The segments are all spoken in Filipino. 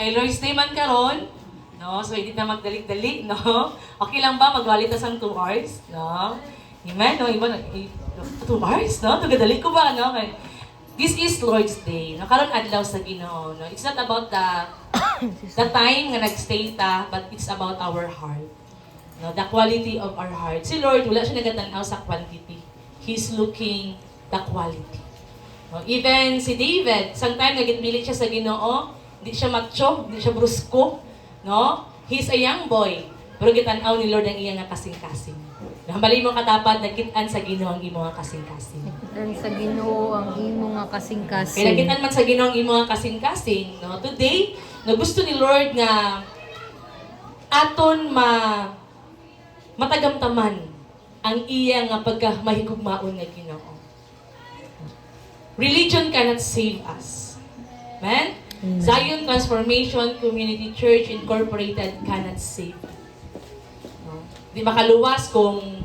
Kay Lord's Day man karon, no? So hindi na magdali-dali, no? Okay lang ba magwalit na sang 2 hours, no? Amen, no? Iba na 2 hours, no? Tugadali ko ba, no? This is Lord's Day. No? Karon adlaw sa Ginoo, no? It's not about the time nga nagstay ta, but it's about our heart. No, the quality of our heart. Si Lord, wala siya nagatanaw sa quantity. He's looking the quality. No, even si David, sometime nagitbilit siya sa Ginoo, hindi siya macho, hindi siya brusko, no? He's a young boy, pero gitanaw ni Lord ang iyang nga kasing-kasing. Nahambali mo katapat, nakitaan sa Ginoo ang imo nga kasing-kasing. Nakitaan sa Ginoo ang imo nga kasing-kasing. Kaya nakitaan man sa Ginoo ang imo nga kasing-kasing, no? Today, na gusto ni Lord nga aton matagamtaman ang iya nga pagkamahigugmaon nga Ginoo. Religion cannot save us. Amen? Zion Transformation Community Church Incorporated cannot save us. No? Di makaluwas kung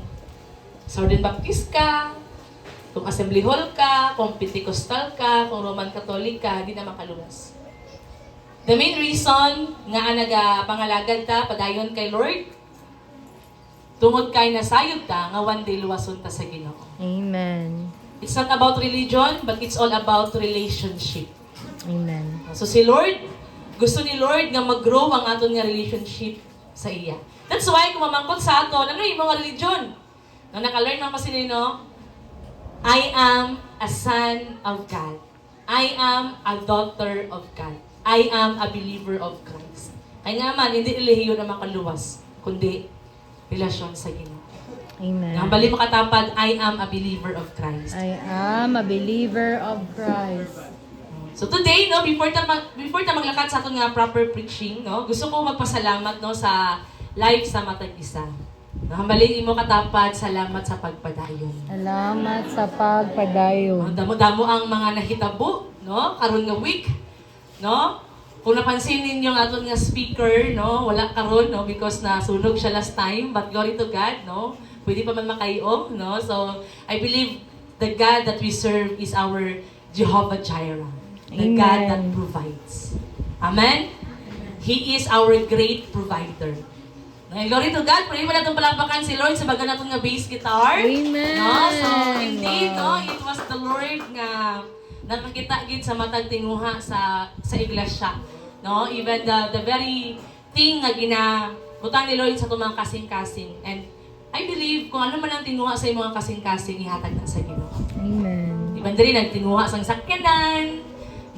Southern Baptist ka, kung Assembly Hall ka, kung Pentecostal ka, kung Roman Catholic ka, di na makaluwas. The main reason nga nagapangalagad ta, padayon kay Lord, tungod kay nasayod ta, nga one day luwason ta sa Ginoo. Amen. It's not about religion, but it's all about relationship. Amen. So si Lord, gusto ni Lord nga mag-grow ang aton nga relationship sa iya. That's why kung mamangkot sa aton, ano yung mga religion? Nang naka-learn man pa sila, no? I am a son of God. I am a daughter of God. I am a believer of Christ. Ay nga man, hindi relihiyon na makaluwas, kundi relasyon sa Ginoo. Amen. Nambali makatapad, I am a believer of Christ. I am a believer of Christ. So today, no, before ta maglakad sa aton nga proper preaching, no, gusto ko magpasalamat, no, sa live sa matag isa. No, hambalin imo katapad, salamat sa pagpadayon. Salamat sa pagpadayon. No, damo-damo ang mga nahitabo, no, karon nga week, no. Kung napansin ninyo ang aton nga speaker, no, wala karon, no, because nasunog siya last time, but glory to God, no. Pwede pa man makayo, no. So I believe the God that we serve is our Jehovah Jireh. The Amen. God that provides. Amen? He is our great provider. Glory to God. Pwede mo na itong palakpakan si Lord sa baga natin nga bass guitar. Amen. No? So, indeed, no? It was the Lord nga nakakita gid sa matag tinguha sa iglesia. No? Even the very thing nga ginabutang ni Lord sa itong mga kasing-kasing. And I believe, kung ano man ang tinguha sa mga kasing-kasing, ihatag na sa Ginoo. Amen. Diba dali, nagtinguha sang sakyanan,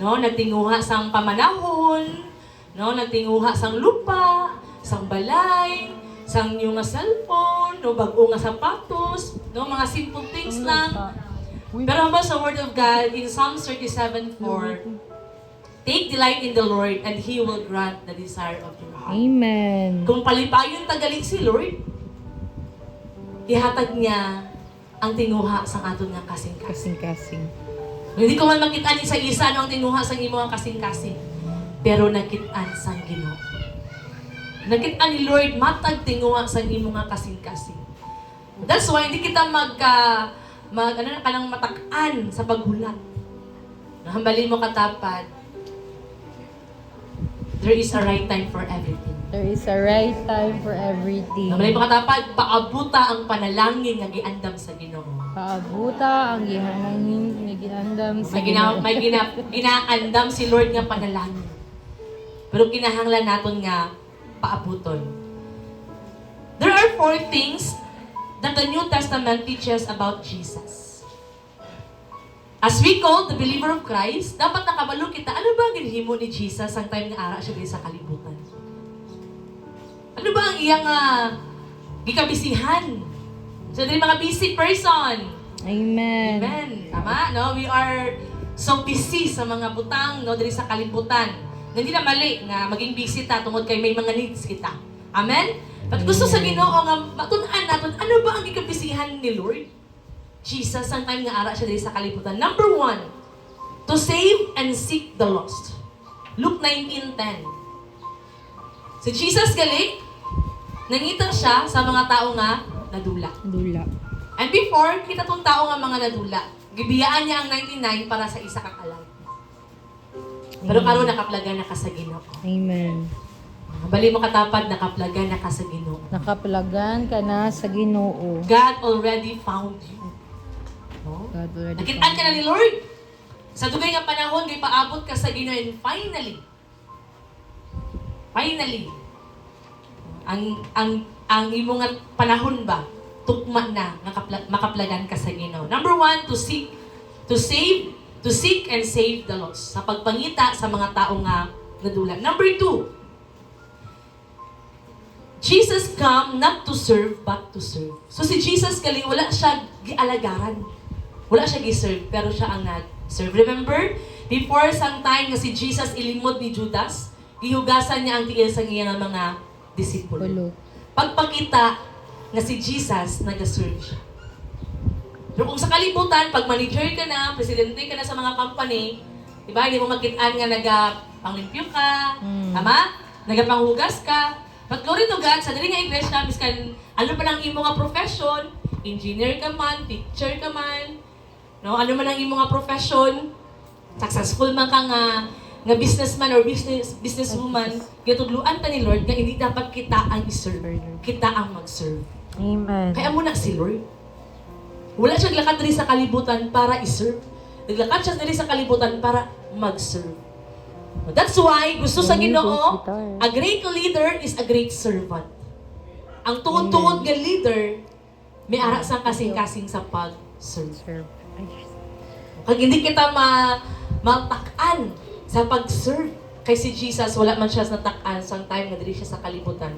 no, nagtinguha sang pamanahon, no, nagtinguha sang lupa, sang balay, sang new nga cellphone, no, bago nga sapatos, no, mga simple things lang. Pero haba sa Word of God, in Psalm 37:4, take delight in the Lord and He will grant the desire of your heart. Amen. Kung palipayon tagali si Lord, ihatag niya ang tinguha sang aton nga kasing-kasing. Kasing-kasing. Hindi ko man makitaan isa-isa ano ang tinguha sang imo nga kasing-kasing. Pero nakitaan sang Ginoo. Nakitaan ni Lord matag tinguha sang imo nga kasing-kasing. That's why hindi kita kanang matak-an sa paghulat. Nahambalin mo katapad. There is a right time for everything. There is a right time for everything. Nahambalin mo katapad, paabuta ang panalangin nga giandam sa Ginoo. Paabuta ang gihanangin nga giandam sa Ginoo. May ginaandam si Lord nga panalangin. Pero kinahanglan naton nga paabuton. There are 4 things that the New Testament teaches about Jesus. As we call the believer of Christ, dapat nakabalo kita, ano ba ang ginhimo ni Jesus ang time nga ara siya sa kalibutan? Ano ba ang iyang gikabisihan? So, dili mga busy person. Amen. Amen. Tama, no? We are so busy sa mga butang, no? Dili sa kalibutan. Hindi na mali nga maging busy ta tungod kay may mga needs kita. Amen? But gusto sa Ginoo nga matun-an naton, ano ba ang gikabisihan ni Lord? Jesus, ang time nga ara siya dili sa kalibutan. Number 1, to save and seek the lost. Luke 19:10. Si Jesus gali, nangita siya sa mga tao nga nadula. Dula. And before, kita tong tao nga mga nadula. Gibiyaan niya ang 99 para sa isa ka kalag. Pero karon nakaplaga na ka sa Ginoo. Amen. Bali mo katapad, nakaplaga na ka sa Ginoo. Nakaplagan ka na sa Ginoo. God already found you. No? God already Nakitaan ka na ni Lord. Sa dugay nga panahon, di paabot ka sa Ginoo and finally, ang imong nga panahon ba, tukma na, makaplagan ka sa Ginoo. Number 1, to seek and save the lost. Sa pagpangita sa mga tao nga nadulan. Number 2, Jesus come not to serve, but to serve. So si Jesus kali, wala siya gialagaran. Wala siya gi-serve, pero siya ang nag-serve. Remember, before some time nga si Jesus ilimod ni Judas, gihugasan niya ang tiil sa iyang mga disipulo. Pulo. Pagpakita nga si Jesus, nag-serve siya. Pero kung sa kalibutan, pag manager ka na, presidente ka na sa mga company, diba, hindi mo makitaan nga nagapanglimpyo ka, tama? Nagapanghugas ka. But glory to God, sa dali nga iglesia, miskan, ano pa lang imo nga profession, engineer ka man, teacher ka man, no? Ano man ang imo nga profession, successful man ka nga businessman or businesswoman, ginatudluan ta ni Lord nga hindi dapat kita ang i-serve, kita ang mag-serve. Amen. Kaya muna si Lord. Wala siya naglakad diri sa kalibutan para i-serve. Naglakad siya diri sa kalibutan para mag-serve. That's why gusto sa Ginoo, a great leader is a great servant. Ang tuod-tuod nga leader, may ara sa kasing-kasing sa pag-serve. Serve. Kag hindi kita matak-an sa pag-serve. Kay si Jesus, wala man siya natak-an sa time nga diri siya sa kalibutan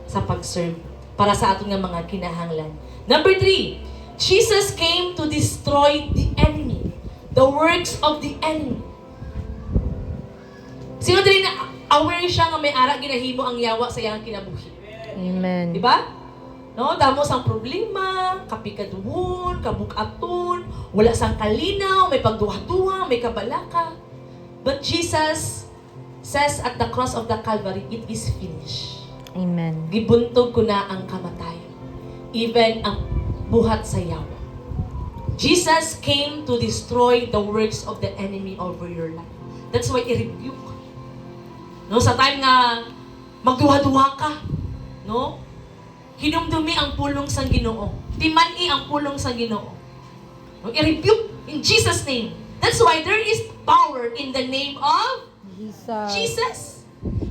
sa pag-serve para sa aton nga mga kinahanglan. Number 3, Jesus came to destroy the enemy, the works of the enemy. Sino diri na aware siya nga may ara ginahimo ang yawa sa iyang kinabuhi? Amen. Diba? No, damo sang problema, kapikaduhon, kabukaton, wala sang kalinaw, may pagduha-duha, may kabalaka. But Jesus says at the cross of the Calvary, it is finished. Amen. Gibuntog ko na ang kamatayon. Even ang buhat sa yawa. Jesus came to destroy the works of the enemy over your life. That's why i-rebuke. No, sa time nga magduha-duha ka, no? Hinumdumi ang pulong sa Ginoo. Timani ang pulong sa Ginoo. No, i-rebuke in Jesus' name. That's why there is power in the name of Jesus. Jesus.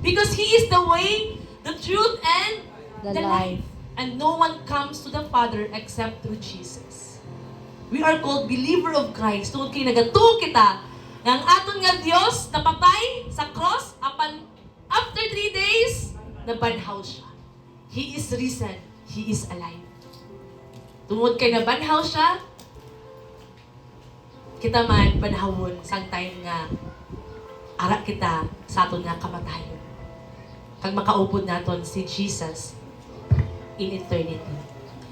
Because He is the way, the truth, and The the life. And no one comes to the Father except through Jesus. We are called believer of Christ. Tungod kay nagatuo kita nga ang aton nga Dios napatay sa cross after 3 days nabanhaw siya. He is risen. He is alive. Tungod kay nabanhaw siya, kita man banhawon sang time nga ara kita sa aton nga kamatayon. Kag makaupod naton si Jesus in eternity.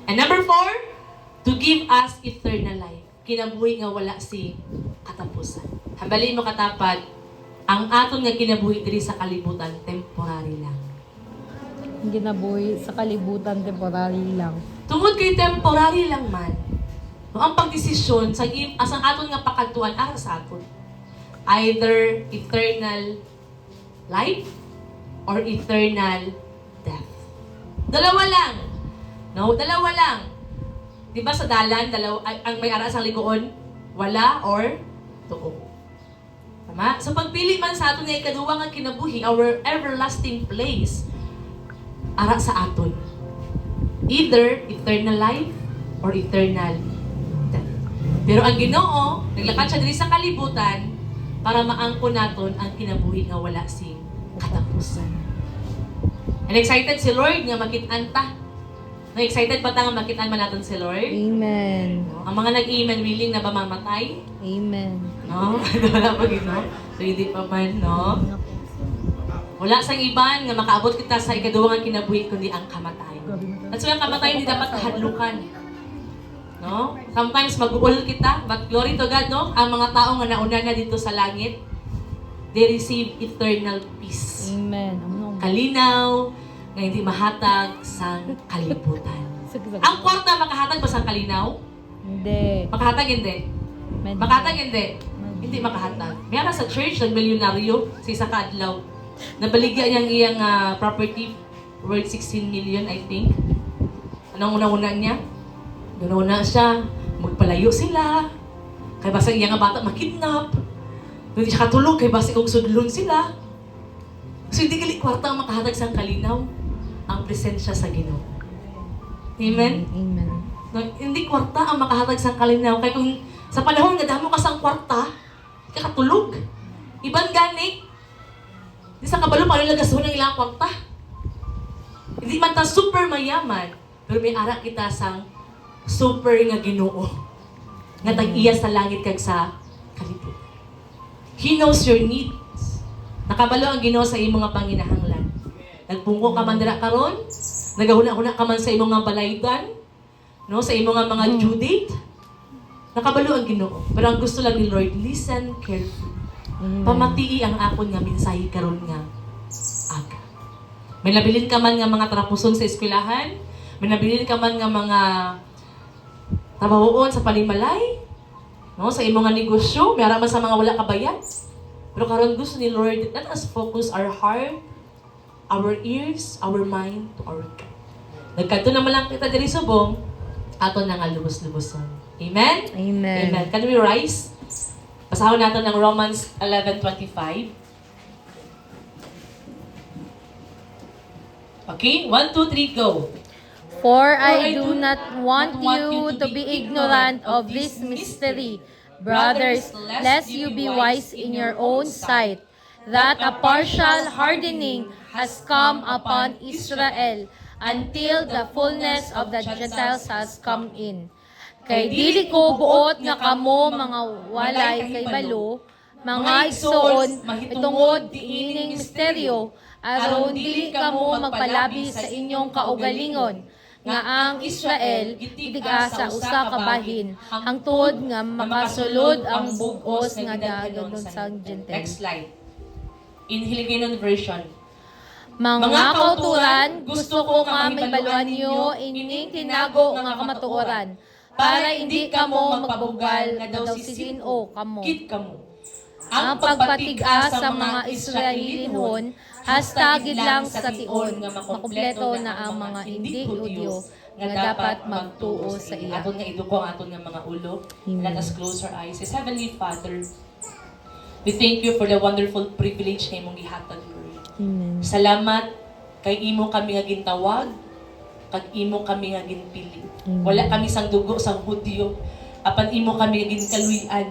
And number 4, to give us eternal life. Kinabuhi nga wala si katapusan. Hambali mo katapad, ang aton nga kinabuhi diri sa kalibutan, temporary lang. Ginabuhi sa kalibutan, temporary lang. Tungod kay temporary lang man, no, ang pagdesisyon sa asang aton nga pakadtuan ara sa aton. Either eternal life or eternal death. Dalawa lang. No, dalawa lang. 'Di ba sa dalan, ang may ara sa liguon, wala or tuo. Tama? So pagpili man sa aton nga ikaduwa nga kinabuhi, our everlasting place, ara sa aton. Either eternal life or eternal death. Pero ang Ginoo, naglakad siya diri sa kalibutan para maangkon naton ang kinabuhi nga wala sing katapusan. And excited si Lord nga makit-an ta. Na-excited ba ta nga makit-an man naton si Lord? Amen. No? Ang mga nag-iiman willing na ba mamatay? Amen. No? Wala pa gino? So hindi pa man, no? Wala sang iban nga makaabot kita sa ikaduwa nga kinabuhi kundi ang kamatayon. That's why ang kamatayon hindi dapat kahadlukan. No? Sometimes mag-uul kita, but glory to God, no? Ang mga tao nga nauna na dito sa langit, they receive eternal peace. Amen. Kalinaw, nga hindi mahatag sa kalibutan. Ang kwarta makahatag ba sa kalinaw? Hindi. Makahatag hindi. Medyo. Makahatag hindi. Medyo. hindi makahatag. Mayroon sa church, nagmilyonaryo sa isa kaadlaw. Nabaligya niyang iyang property worth 16 million, I think. Anong una-una niya? Una siya, magpalayo sila. Kaya basta iyang nga bata makidnap. Hindi siya katulog, kaya basta kung sudlon sila. So hindi gali kwarta ang makahatag sa kalinaw. Ang presensya sa Ginoo. Amen? Amen. No, hindi kwarta ang makahatag sa kalinaw. Kaya kung sa panahon nga damo ka sang kwarta, kakatulog. Iban gani. Di sa kabalo, paano lagasuhan ng ilang kwarta? Hindi man ta super mayaman, pero may ara kita sang super nga Ginoo. Nga tag-iya sa langit kag sa kalibutan. He knows your needs. Nakabalo ang Ginoo sa imong nga panginahanglan. Nagpungko ka man dira karon, nagahuna-huna ka man sa imong nga balaydan, no, sa imong nga mga due date. Nakabalo ang Ginoo. Pero ang gusto lang ni Lord, listen carefully. Pamatii ang akon nga mensahe karon nga aga. May nabilin ka man nga mga trapuson sa eskwelahan, may nabilin ka man nga mga trabahoon sa panimalay, no, sa imong nga negosyo, may man sa mga wala kabayad. Pero karon gusto ni Lord, let us focus our heart, our ears, our mind to our God. Nagkanto naman lang kita diri subong, ato na nga lubos-luboson. Amen? Amen. Amen. Can we rise? Pasahon natin ng Romans 11:25. Okay? 1, 2, 3, go. For I do not want you to be ignorant of this mystery, brothers, lest you be wise in your own sight, that a partial hardening has come upon Israel until the fullness of the Gentiles has come in. Kay dili ko buot nga kamo mga walay kay balo, mga igsoon, itungod ining misteryo, aron dili kamo magpalabi sa inyong kaugalingon, nga ang Israel itiga sa usa ka bahin, hangtod nga makasulod ang bugos nga dagadon sa Gentile. Next slide. In Hiligaynon version. Mga kauturan, gusto ko nga may baluan niyo ining tinago nga kamatuoran, para hindi kamo magbabugal nga daw sisino kamo. Kit kamo. Ang pagpatiga sa mga Israelinhon, hastagid lang sa tion, makumpleto na ang mga hindi Judyo nga dapat magtuo sa iya. Aton nga iduko ang aton nga mga ulo. Let us close our eyes. As Heavenly Father, we thank you for the wonderful privilege na imong gihatag, Lord. Amen. Salamat kay imo kami nga gintawag, kag imo kami nga ginpili. Wala kami sang dugo sang Hudyo, apan imo kami nga ginkaluyan,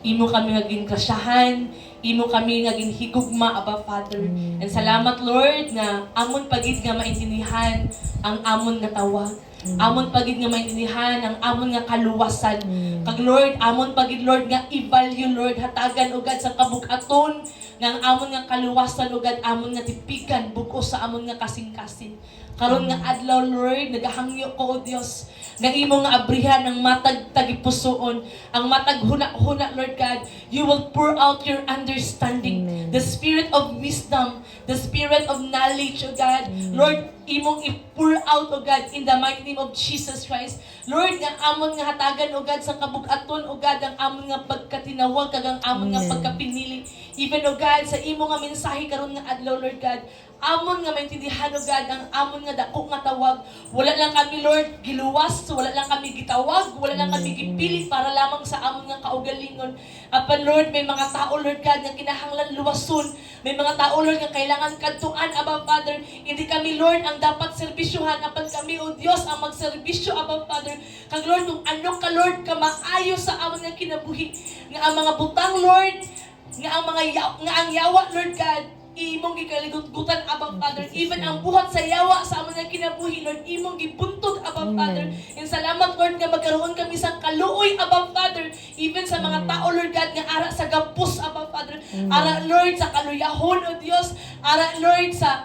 imo kami nga ginkrasyahan, imo kami nga ginhigugma, Abba Father. And salamat, Lord, nga amon pagid nga maintindihan ang amon nga tawag. Amon pagid nga maintindihan ang amon nga kaluwasan. Kag Lord, amon pagid, Lord, nga i-value, Lord, hatagan ugad sa kabug-aton nga ang amon nga kaluwasan ugad amon nga tipikan bugos sa amon nga kasing-kasing. Karon nga adlaw, Lord, nagahangyo ko, O Dios, nga imo nga abrihan ang matag tagipusoon, ang matag huna-huna, Lord God. You will pour out your understanding, the spirit of wisdom, the spirit of knowledge, O God. Lord, imong i-pour out, O God, in the mighty name of Jesus Christ. Lord, nga amon nga hatagan, O God, sa kabug-aton, O God, ang amon nga pagkatinawag, kag ang amon nga pagkapinili. Even, O God, sa imo nga mensahe karon nga adlaw, Lord God, amon nga maintindihan, O God, ang amon nga dako nga tawag. Wala lang kami, Lord, giluwas, wala lang kami gitawag, wala lang kami gipili para lamang sa amon nga kaugalingon. Apan, Lord, may mga tao, Lord God, nga kinahanglan luwason. May mga tao, Lord, nga kailangan kadtuan, Abba Father. Hindi kami, Lord, ang dapat serbisyuhan. Apan kami, O Diyos, ang magserbisyo, Abba Father. Kag, Lord, kung ano ka, Lord, ka maayo sa amon nga kinabuhi. Nga ang mga butang, Lord, nga ang yawa, Lord God, imong gikaligutan, Abba Father. Even ang buhat sa yawa sa amon nga kinabuhi, Lord, imong gibuntog, Abba Father. And salamat, Lord, nga magkaroon kami sa kaluoy, Abba Father. Even sa mga tao, Lord God, nga ara sa gapos, Abba Father. Ara, Lord, sa kaluyahon, O Diyos. Ara, Lord, sa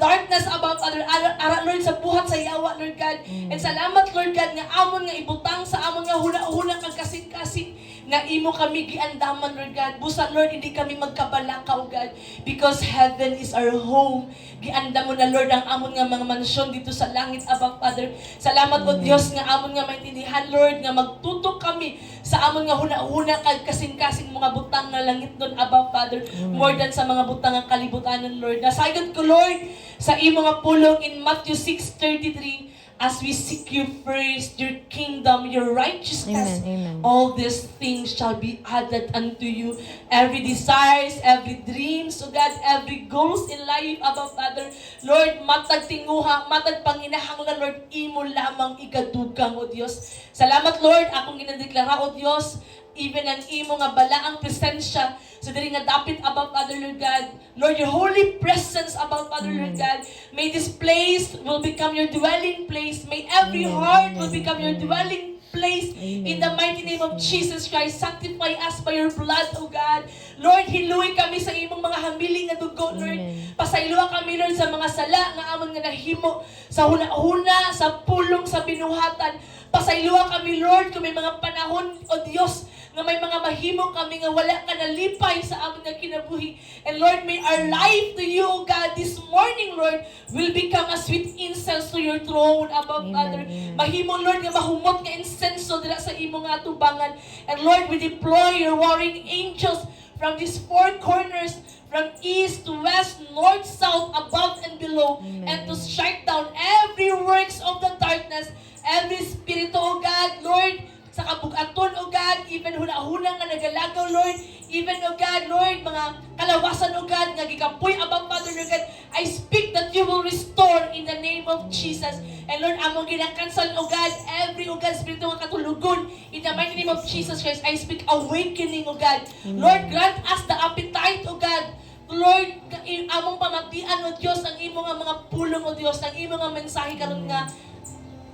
darkness, Abba Father. Ara, Lord, sa buhat sa yawa, Lord God. And salamat, Lord God, nga amon nga ibutang sa amon nga huna-huna kag kasing-kasing. nga imo kami giandaman, Lord God. Busa, Lord, hindi kami magkabalaka, O God, because heaven is our home. Gianda mo na, Lord, ang amon nga mga mansyon dito sa langit, Abba Father. Salamat, O Diyos, nga amon nga maintindihan, Lord, nga magtutok kami sa amon nga huna-huna kag kasing-kasing mga butang nga langit doon, Abba Father. More than sa mga butang nga kalibutanan, Lord. Nasagad ko, Lord, sa imo nga pulong in Matthew 6:33, as we seek you first, your kingdom, your righteousness, Amen, amen. all these things shall be added unto you. Every desires, every dreams, O God, every goals in life, Abba Father. Lord, matag tinguha, matag panginahanglan, Lord, imo lamang ikadugang, O Diyos. Salamat, Lord, akong ginadeklara, O Diyos, even ang imo nga balaang presensya sa diri nga dapit, Abba Father, Lord God. Lord, your holy presence, Abba Father, Lord God. May this place will become your dwelling place. May every heart will become your dwelling place. In the mighty name of Jesus Christ, sanctify us by your blood, O God. Lord, hiluwi kami sa imong mga hamiling nga dugo, Lord. Pasayloa kami, Lord, sa mga sala nga amon nga nahimo, sa huna-huna, sa pulong, sa binuhatan. Pasayloa kami, Lord, kung may mga panahon, O Diyos, nga may mga mahimo kami nga wala ka nalipay sa aming nga kinabuhi. And Lord, may our life to you, O God, this morning, Lord, will become a sweet incense to your throne, Abba Father. Mahimo, Lord, nga mahumot nga insenso dila sa imo nga atubangan. And Lord, we deploy your warring angels from these four corners, from east to west, north, south, above and below, and to strike down every works of the darkness, every spirit, O God, Lord, sa kabugaton, O God, even huna-huna nga nagalagaw, Lord, even, O God, Lord, mga kalawasan, O God, nga gikampoy, Abba Father, Lord God, I speak that you will restore in the name of Jesus. And Lord, among ginakansel, O God, every, O God, spirito nga katulugon, in the mighty name of Jesus Christ, I speak awakening, O God. Lord, grant us the appetite, O God, Lord, among pamatian, O Diyos, ang imo nga mga pulong, O Diyos, ang imo nga mensahe karon nga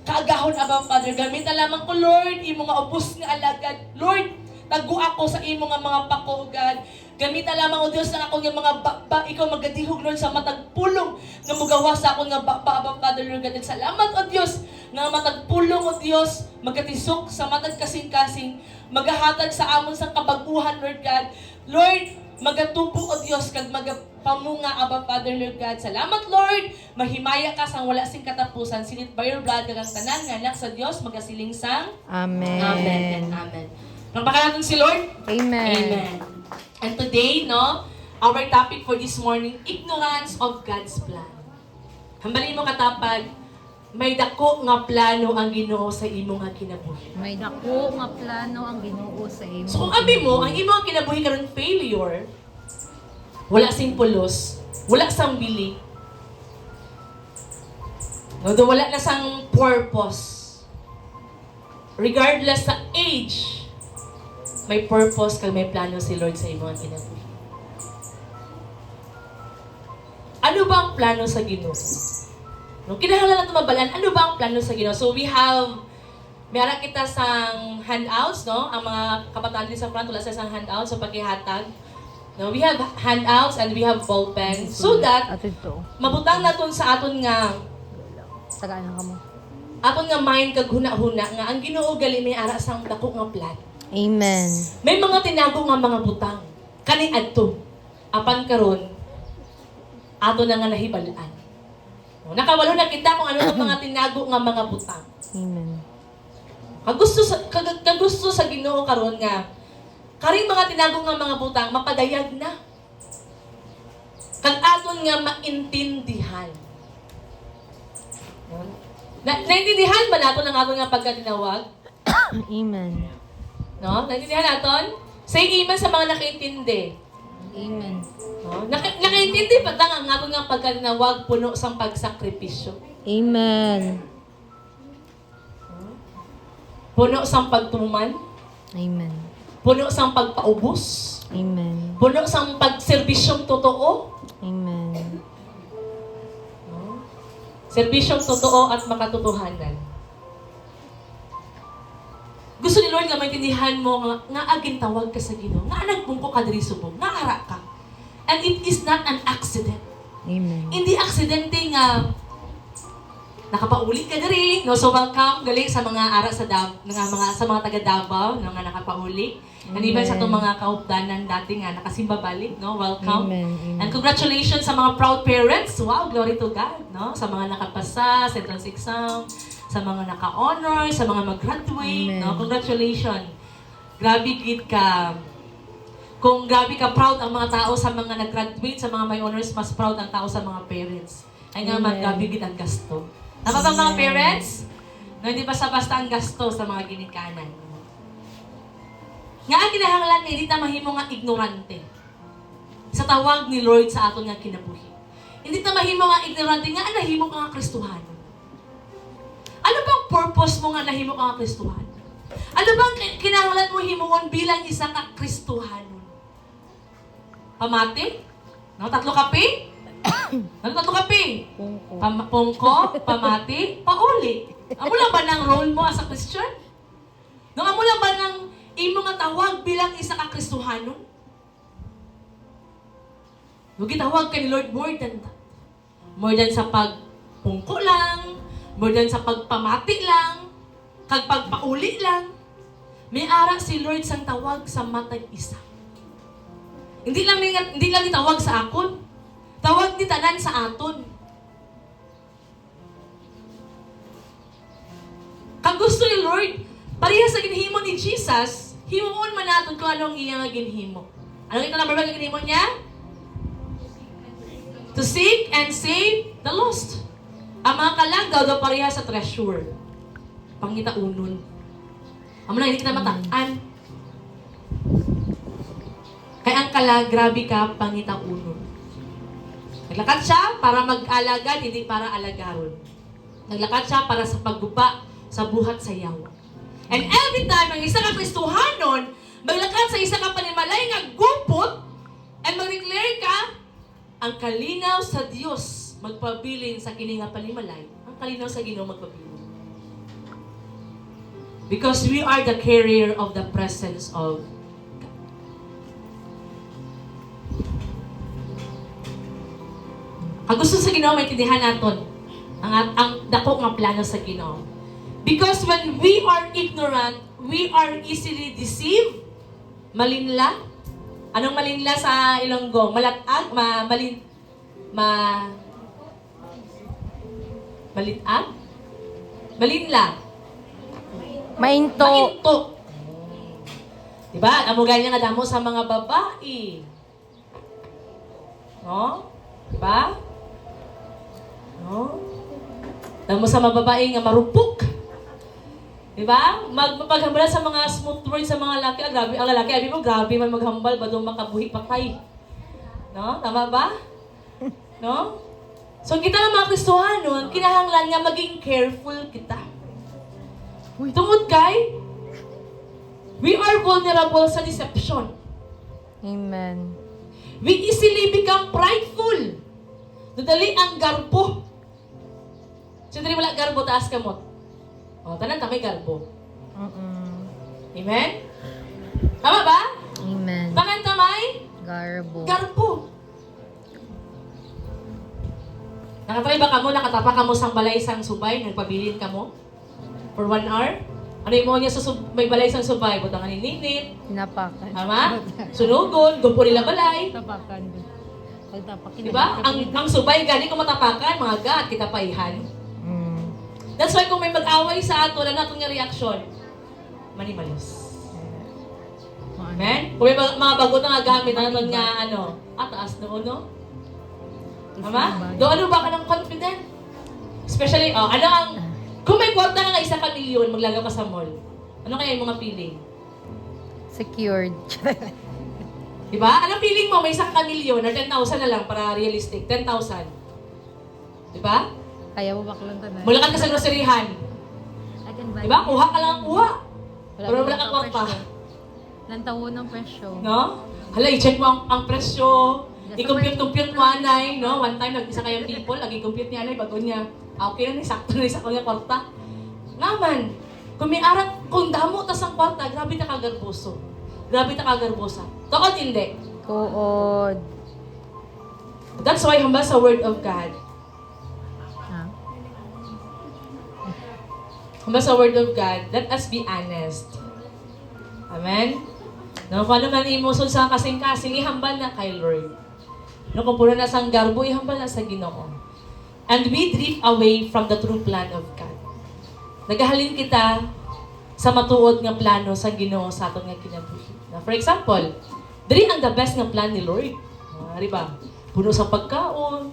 kaagahon, Abang Father. Gamitan lamang ko, Lord, imo nga ubos nga alagad. Lord, tagu ako sa imo nga mga pako, God. Gamitan lamang, O Diyos, na ako nga mga bakba. Ikaw magadihog, Lord, sa matagpulong nga mugawa sa ako nga bakba, Abang Father, Lord God. Salamat, O Diyos, nga matagpulong, O Diyos, magatisok sa matag kasing-kasing, magahatag sa amon sa kabaguhan, Lord God. Lord, magatubo, O Diyos, kag magapamunga, Abba Father, Lord God. Salamat, Lord. Mahimaya ka sang wala sing katapusan. Sinit by your blood, kagang tanan, nga anak sa Diyos, magasiling sang Amen. Amen and Amen. Nampaka natin si Lord? Amen. Amen. And today, no, our topic for this morning, ignorance of God's plan. Hambalin mo katapag, may dako nga plano ang Ginoo sa imo nga kinabuhi. May dako nga plano ang Ginoo sa imo. So kung abi mo, ang imo nga kinabuhi karon failure, wala sing pulos, wala sang bili. No, wala na sang purpose. Regardless sa age, may purpose kag may plano si Lord sa imo nga kinabuhi. Ano ba ang plano sa Ginoo? No, kinahanglan natin mabalan, ano ba ang plano sa Ginoo? So we have, meron kita sang handouts, no? Ang mga kabataan din sa front, wala sa isang handouts, so pagkihatag. No, we have handouts and we have ball pens so that mabutang naton sa aton nga Tagaan ka mo. aton nga mind kag huna-huna nga ang Ginoo gali may ara sang dako nga plan. Amen. May mga tinago nga mga butang kani adto. Apan karon ato na nga nahibalaan. No, nakawalo na kita kung ano ang mga tinago nga mga butang. Amen. Kagusto sa Ginoo karon nga karing mga tinago nga mga butang mapadayag na. Kag aton nga maintindihan. Naintindihan ba nato ang aton nga pagkatinawag? Amen. No? Naintindihan naton? Say amen sa mga nakaintindi. Amen. No? Nakaintindi pa ang aton nga pagkatinawag puno sang pagsakripisyo. Amen. Puno sang pagtuman. Amen. Puno sang pagpaubos. Amen. Puno sang pagserbisyong totoo. Amen. No? Serbisyong totoo at makatotohanan. Gusto ni Lord nga maintindihan mo nga aging tawag ka sa Ginoo, nga nagbungko ka diri subong, nga ara ka. And it is not an accident. Amen. Hindi aksidente nga nakapauli ka diri, no? So welcome gali sa mga ara sa sa mga taga Davao no, nga nakapauli. And even sa itong mga kaupdanan dati nga nakasimba balik, no? Welcome. Amen. And congratulations sa mga proud parents. Wow, glory to God, no? Sa mga nakapasa sa entrance exam, sa mga naka-honor, sa mga mag-graduate, no? Congratulations. Grabe gid ka. Kung grabe ka proud ang mga tao sa mga nag-graduate, sa mga may honors, mas proud ang tao sa mga parents. Ay nga man, grabe gid ang gasto. Tama ba mga parents? No, hindi basta-basta ang gasto sa mga ginikanan. Nga ang kinahanglan nga, hindi ta mahimo nga ignorante sa tawag ni Lord sa aton nga kinabuhi. Hindi ta mahimo nga ignorante nga, nahimo ka nga Kristuhan. Ano bang purpose mo nga nahimo ka nga Kristuhan? Ano bang kinahanglan mo himuon bilang isang ka Kristuhan? Pamati? No, 3 kape? Ano 3 kape? Pungko, pamati, pauli. Amo lang ba ng role mo as a Christian? No, amo lang ba ng imo nga tawag bilang isa ka Kristohanon? Huwag gitawag ka ni Lord more than that. More than sa pagpungko lang, more than sa pagpamati lang, kag pagpauli lang. May ara si Lord sang tawag sa matag isa. Hindi lang itawag sa akon. Tawag ni tanan sa aton. Kag gusto ni Lord, pareha sa ginhimo ni Jesus, himuon man natin kung anong iyang ginhimo. Ano ito number 1 ang ginhimo niya? To seek and save the lost. Ang mga kalagaw daw pareha sa treasure. Pangitaunon. Amo lang, hindi kita mataan. Kaya ang kala, grabe ka, pangitaunon. Naglakad siya para mag-alagad, hindi para alagaron. Naglakad siya para sa pagguba sa buhat sa yawa. And every time, ang isa ka Kristohanon, maglakad sa isa ka panimalay nga gupot, and mag-declare ka, ang kalinaw sa Diyos magpabilin sa kini nga panimalay. Ang kalinaw sa Ginoo magpabilin. Because we are the carrier of the presence of God. Ang gusto sa Ginoo, maintindihan naton ang dako nga plano sa Ginoo. Because when we are ignorant, we are easily deceived. Malinla. Anong malinla sa Ilonggo? Malatag? Malitag? Malinla. Mainto. Mainto. Diba? Amo ganyan nga damo sa mga babae. No? Diba? No? Damo sa mga babae nga marupok. Diba? Magpaghambal sa mga smooth words sa mga lalaki. Grabe, ang lalaki, abi mo, grabe man maghambal, ba doon makabuhi patay. No? Tama ba? No? So kita nga mga Kristohanon, kinahanglan nga maging careful kita. Tungod kay, we are vulnerable sa deception. Amen. We easily become prideful. Dudali ang garbo. So, dali wala garbo, taas kamot. O, tanan tamay garbo. Amen? Tama ba? Amen. Tanan tamay? Garbo. Garbo. Nakatry ba ka mo, nakatapa ka mo sang balay sang subay, nagpabilin ka mo? For 1 hour? Ano yung niya sa may balay sang subay? Butangan ni ninit. Tinapakan. Tama? Sunugon, gumpo nila balay. Tapakan. Pagtapakin. Diba? Ang subay, gani kung matapakan, mga gat, kita paihan. That's why kung may mag-away sa ato, ano natong nga reaksyon? Manimalos. Amen? Kung may mga bago na nga gamit, ano nga, taas noon, no? Tama? Doon ba ka ng confident? Especially, kung may kwarta nga 1 milyon, maglaga ka sa mall. Ano kaya yung mga feeling? Secured. Diba? Anong feeling mo? May 1 milyon or 10,000 na lang para realistic. 10,000. Diba? Kaya mo baklang ka na. Mulakan ka sa groceryhan. I can buy. Diba? Kuha ka lang kuha. Pero wala ka kang kwarta. Lantawo ng presyo. No? Hala, i-check mo ang presyo. I-compute mo anay, no? One time, nag-isa kayong people, lagi-compute niya anay, bago niya. Okay na, sakto na isa ko niya kwarta. Naman, kung may arat, kung damo tas ang kwarta, grabe ta kagarboso. Grabe ta kagarbosa. Tokot hindi. Tuod. That's why hamba sa Word of God. Kung sa Word of God, let us be honest. Amen? No, kung ano man imusod sa kasing-kasing, ihambal na kay Lord. No, kung puro na sang garbo, ihambal na sa Ginoo. And we drift away from the true plan of God. Nagahalin kita sa matuod nga plano sa Ginoo sa aton nga kinabuhi. For example, diri ang the best nga plan ni Lord. Di ba? Puno sa pagkaon.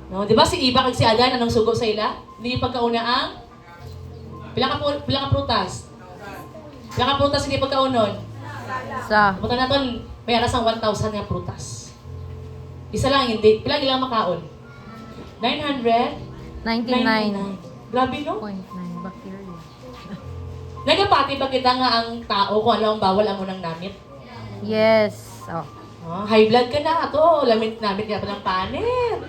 No, di ba si Iba kag si Adan anong sugo sa ila? Hindi pagkauna ang pila ka prutas. Pila ka prutas hindi pagkaunon. Sa Buta naton may aras ang 1,000 nga prutas. Isa lang hindi. Pila ilang makaon? 99.9 Grabe no? bacteria. Nagapati ba kita nga ang tao kung ano ang bawal ang unang namit? Yes. Oh. High blood ka na. Ato, lamit namit ka pa ng panit.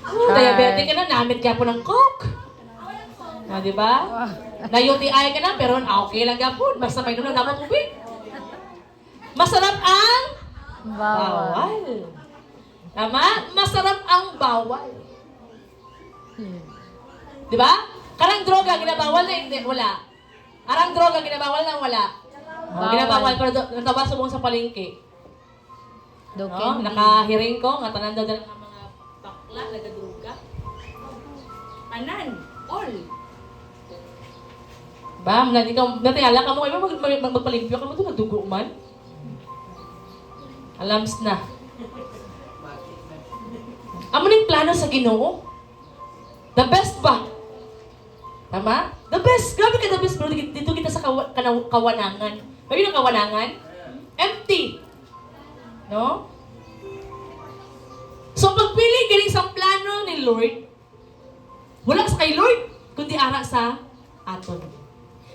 Diabetic ka na, namit ka po ng coke. Di ba? Na-UTI ka na, pero okay lang ka po. Basta may nunang dapat tubig. Masarap ang bawal. Tama? Masarap ang bawal. Di ba? Karang droga, ginabawal na hindi, wala. Arang droga, ginabawal na wala. Ginabawal, pero natabas mo sa palengke. No? Nakahiring ko, nga tanan daw ng mga bakla, nagadruga. Anan, all. Ba, natayala ka mo, iba magpalimpyo ka mo ito, nagdugo man. Alams na. Amo ning plano sa Ginoo. The best ba? Tama? The best. Grabe ka the best, bro. Dito kita sa kawanangan. May yung kawanangan? Empty. No? So, pagpili galing sa plano ni Lord, wala sa kay Lord, kundi ara sa aton.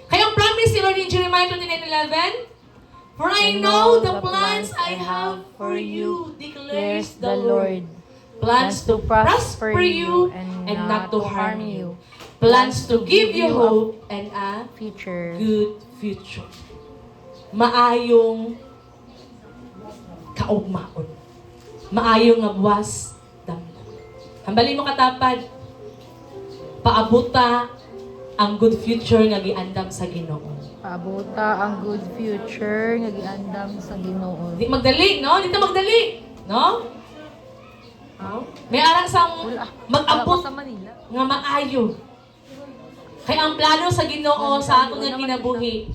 Kaya ang promise ni Lord in Jeremiah 29:11, for I know the plans I have for you, declares the Lord. Plans to prosper you and not to harm you. Plans to give you hope and a future. Good future. Maayong kaugmaon. Maayong nga buwas damdam. Hambalin mo katapad. Paabuta ang good future nga giandam sa Ginoo. Paabuta ang good future nga giandam sa Ginoo. Di magdali, no? Dito magdali, no? May arang sang mag-abot sa Manila. nga maayo. Kaya ang plano sa Ginoo sa aton nga kinabuhi,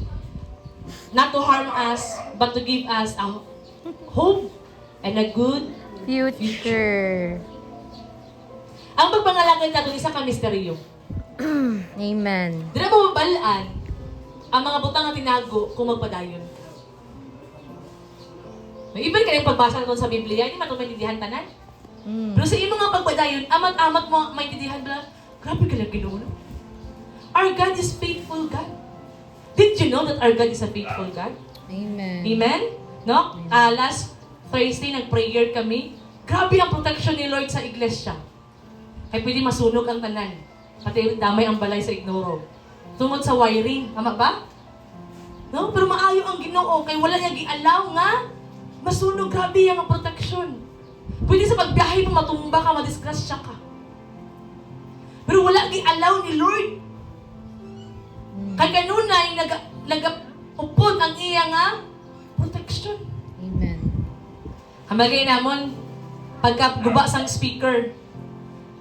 not to harm us, but to give us a hope and a good Future. Ang pagpangalangan natin isa ka misteryo. Amen. Di na mababalaan ang mga butang na tinago kung magpadayon. May iban ka rin pagbasa natin sa Biblia, hindi matumaintindihan tanan. Pero sa imo nga pagpadayon, amat-amat mo maintindihan ba? Grabe ka lang Ginoo. Our God is faithful God. Did you know that our God is a faithful God? Amen. Amen? No? Last Thursday, nag-prayer kami. Grabe ang protection ni Lord sa iglesia. Kaya pwede masunog ang tanan. Pati damay ang balay sa ignoro. Tungod sa wiring. Tama ba? No? Pero maayo ang Ginoo. Kaya wala niya gialaw nga masunog. Grabe ang protection. Pwede sa pagbiyahe mo matumba ka, madisgrasya ka. Pero wala gialaw ni Lord. Kaya kanunay, nag-upod ang iya nga protection. Amen. Hamagay namon, pagkaguba sang speaker,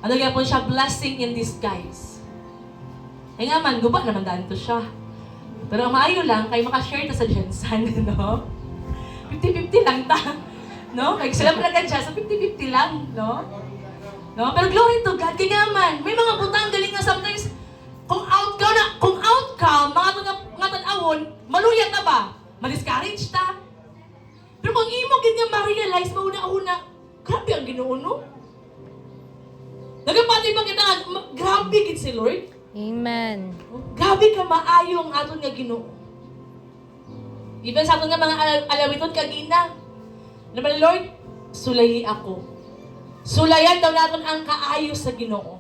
ano kaya po siya, blessing in disguise. Eh nga man, guba naman daan to siya. Pero ang maayo lang, kay makashare ta sa Jensen, no? 50-50 lang ta. No? Kaya sila pala siya, sa 50-50 lang, no? No? Pero glory to God, kaya nga man, may mga butang galing nga sometimes, kung out ka, mga tanawon, maluyat na ba? Ma-discourage ta? Pero kung imo ganyan ma-realize, mauna-una, grabe ang Ginoo, no? Nagapati ba kita nga, grabe gid si Lord? Amen. Grabe ka maayo ang aton nga Ginoo. Even sa aton nga mga alawiton kagina. Naman Lord, sulayi ako. Sulayan daw naton ang kaayo sa Ginoo.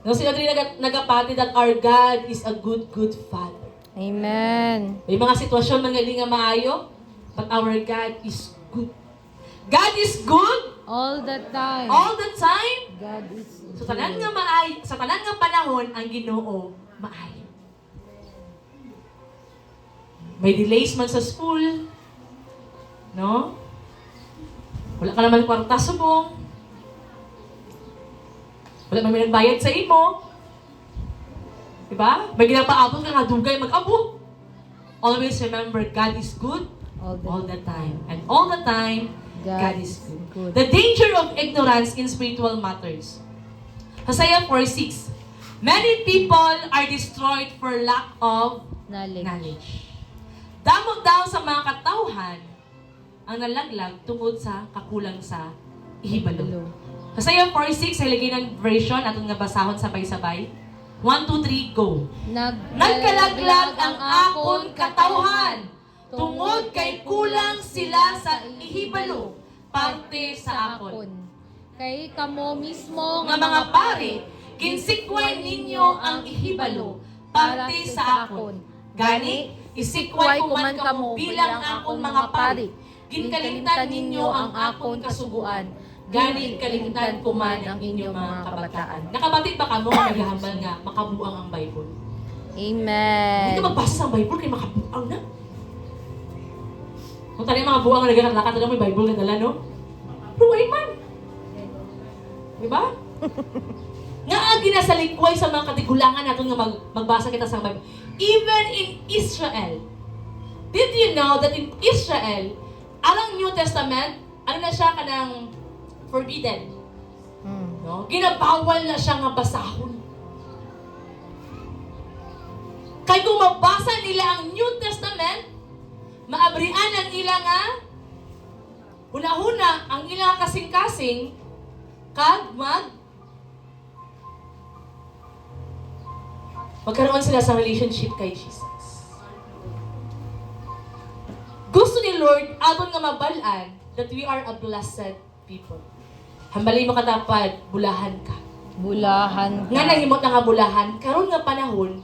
No, sila rin nagapati that our God is a good, good Father. Amen. May mga sitwasyon man nga di nga maayo, but our God is good. God is good All the time. All the time. God is Sa tanan nga sa tanan nga panahon ang Ginoo maayo. May delays man sa school. No? Wala ka naman kwarta subong. Wala man may nagbayad sa imo. Diba? May ginapaabot ka nga dugay mag-abot. Always remember, God is good all the time. And all the time, God is good. The danger of ignorance in spiritual matters. Hosea 4:6. Many people are destroyed for lack of knowledge. Damo daw sa mga katawhan ang nalaglag tungod sa kakulang sa ihibalo. Hosea 4:6 sa Liginan version atong nabasahon sabay-sabay. 1, 2, 3, go. Nagkalaglag ang akon katawhan, tungod kay kulang sila sa ihibalo, parte sa akon. Kay kamo mismo Nga mga pari, kinsikway ninyo ang ihibalo, parte sa akon. Gani, isikway ko man kamo bilang akon mga pari. Ginkalimtan ninyo ang akon kasuguan. Gani, kalimtan ko man ang inyong mga kabataan. Nakabatid ba kamo ang naghahambal nga makabuang ang Bible? Amen. Hindi ka magbasa sa Bible kay makabuang na. Kung tayo mga buang na nagkakatlakad na may Bible na dala, no? Ruway man. Diba? Nga ginasalikway sa mga katigulangan natin nga magbasa kita sa Bible. Even in Israel, did you know that in Israel, alang New Testament, ano na siya kanang forbidden? No? Ginabawal na siya nga basahon. Kaya kung mabasa nila ang New Testament, maabrian ang ila nga una-una ang ila kasing-kasing kag magkaroon sila sa relationship kay Jesus. Gusto ni Lord aton nga mabalaan that we are a blessed people. Hambalay mo katapad, bulahan ka. Bulahan ka. Nga nahimot na nga bulahan, karon nga panahon,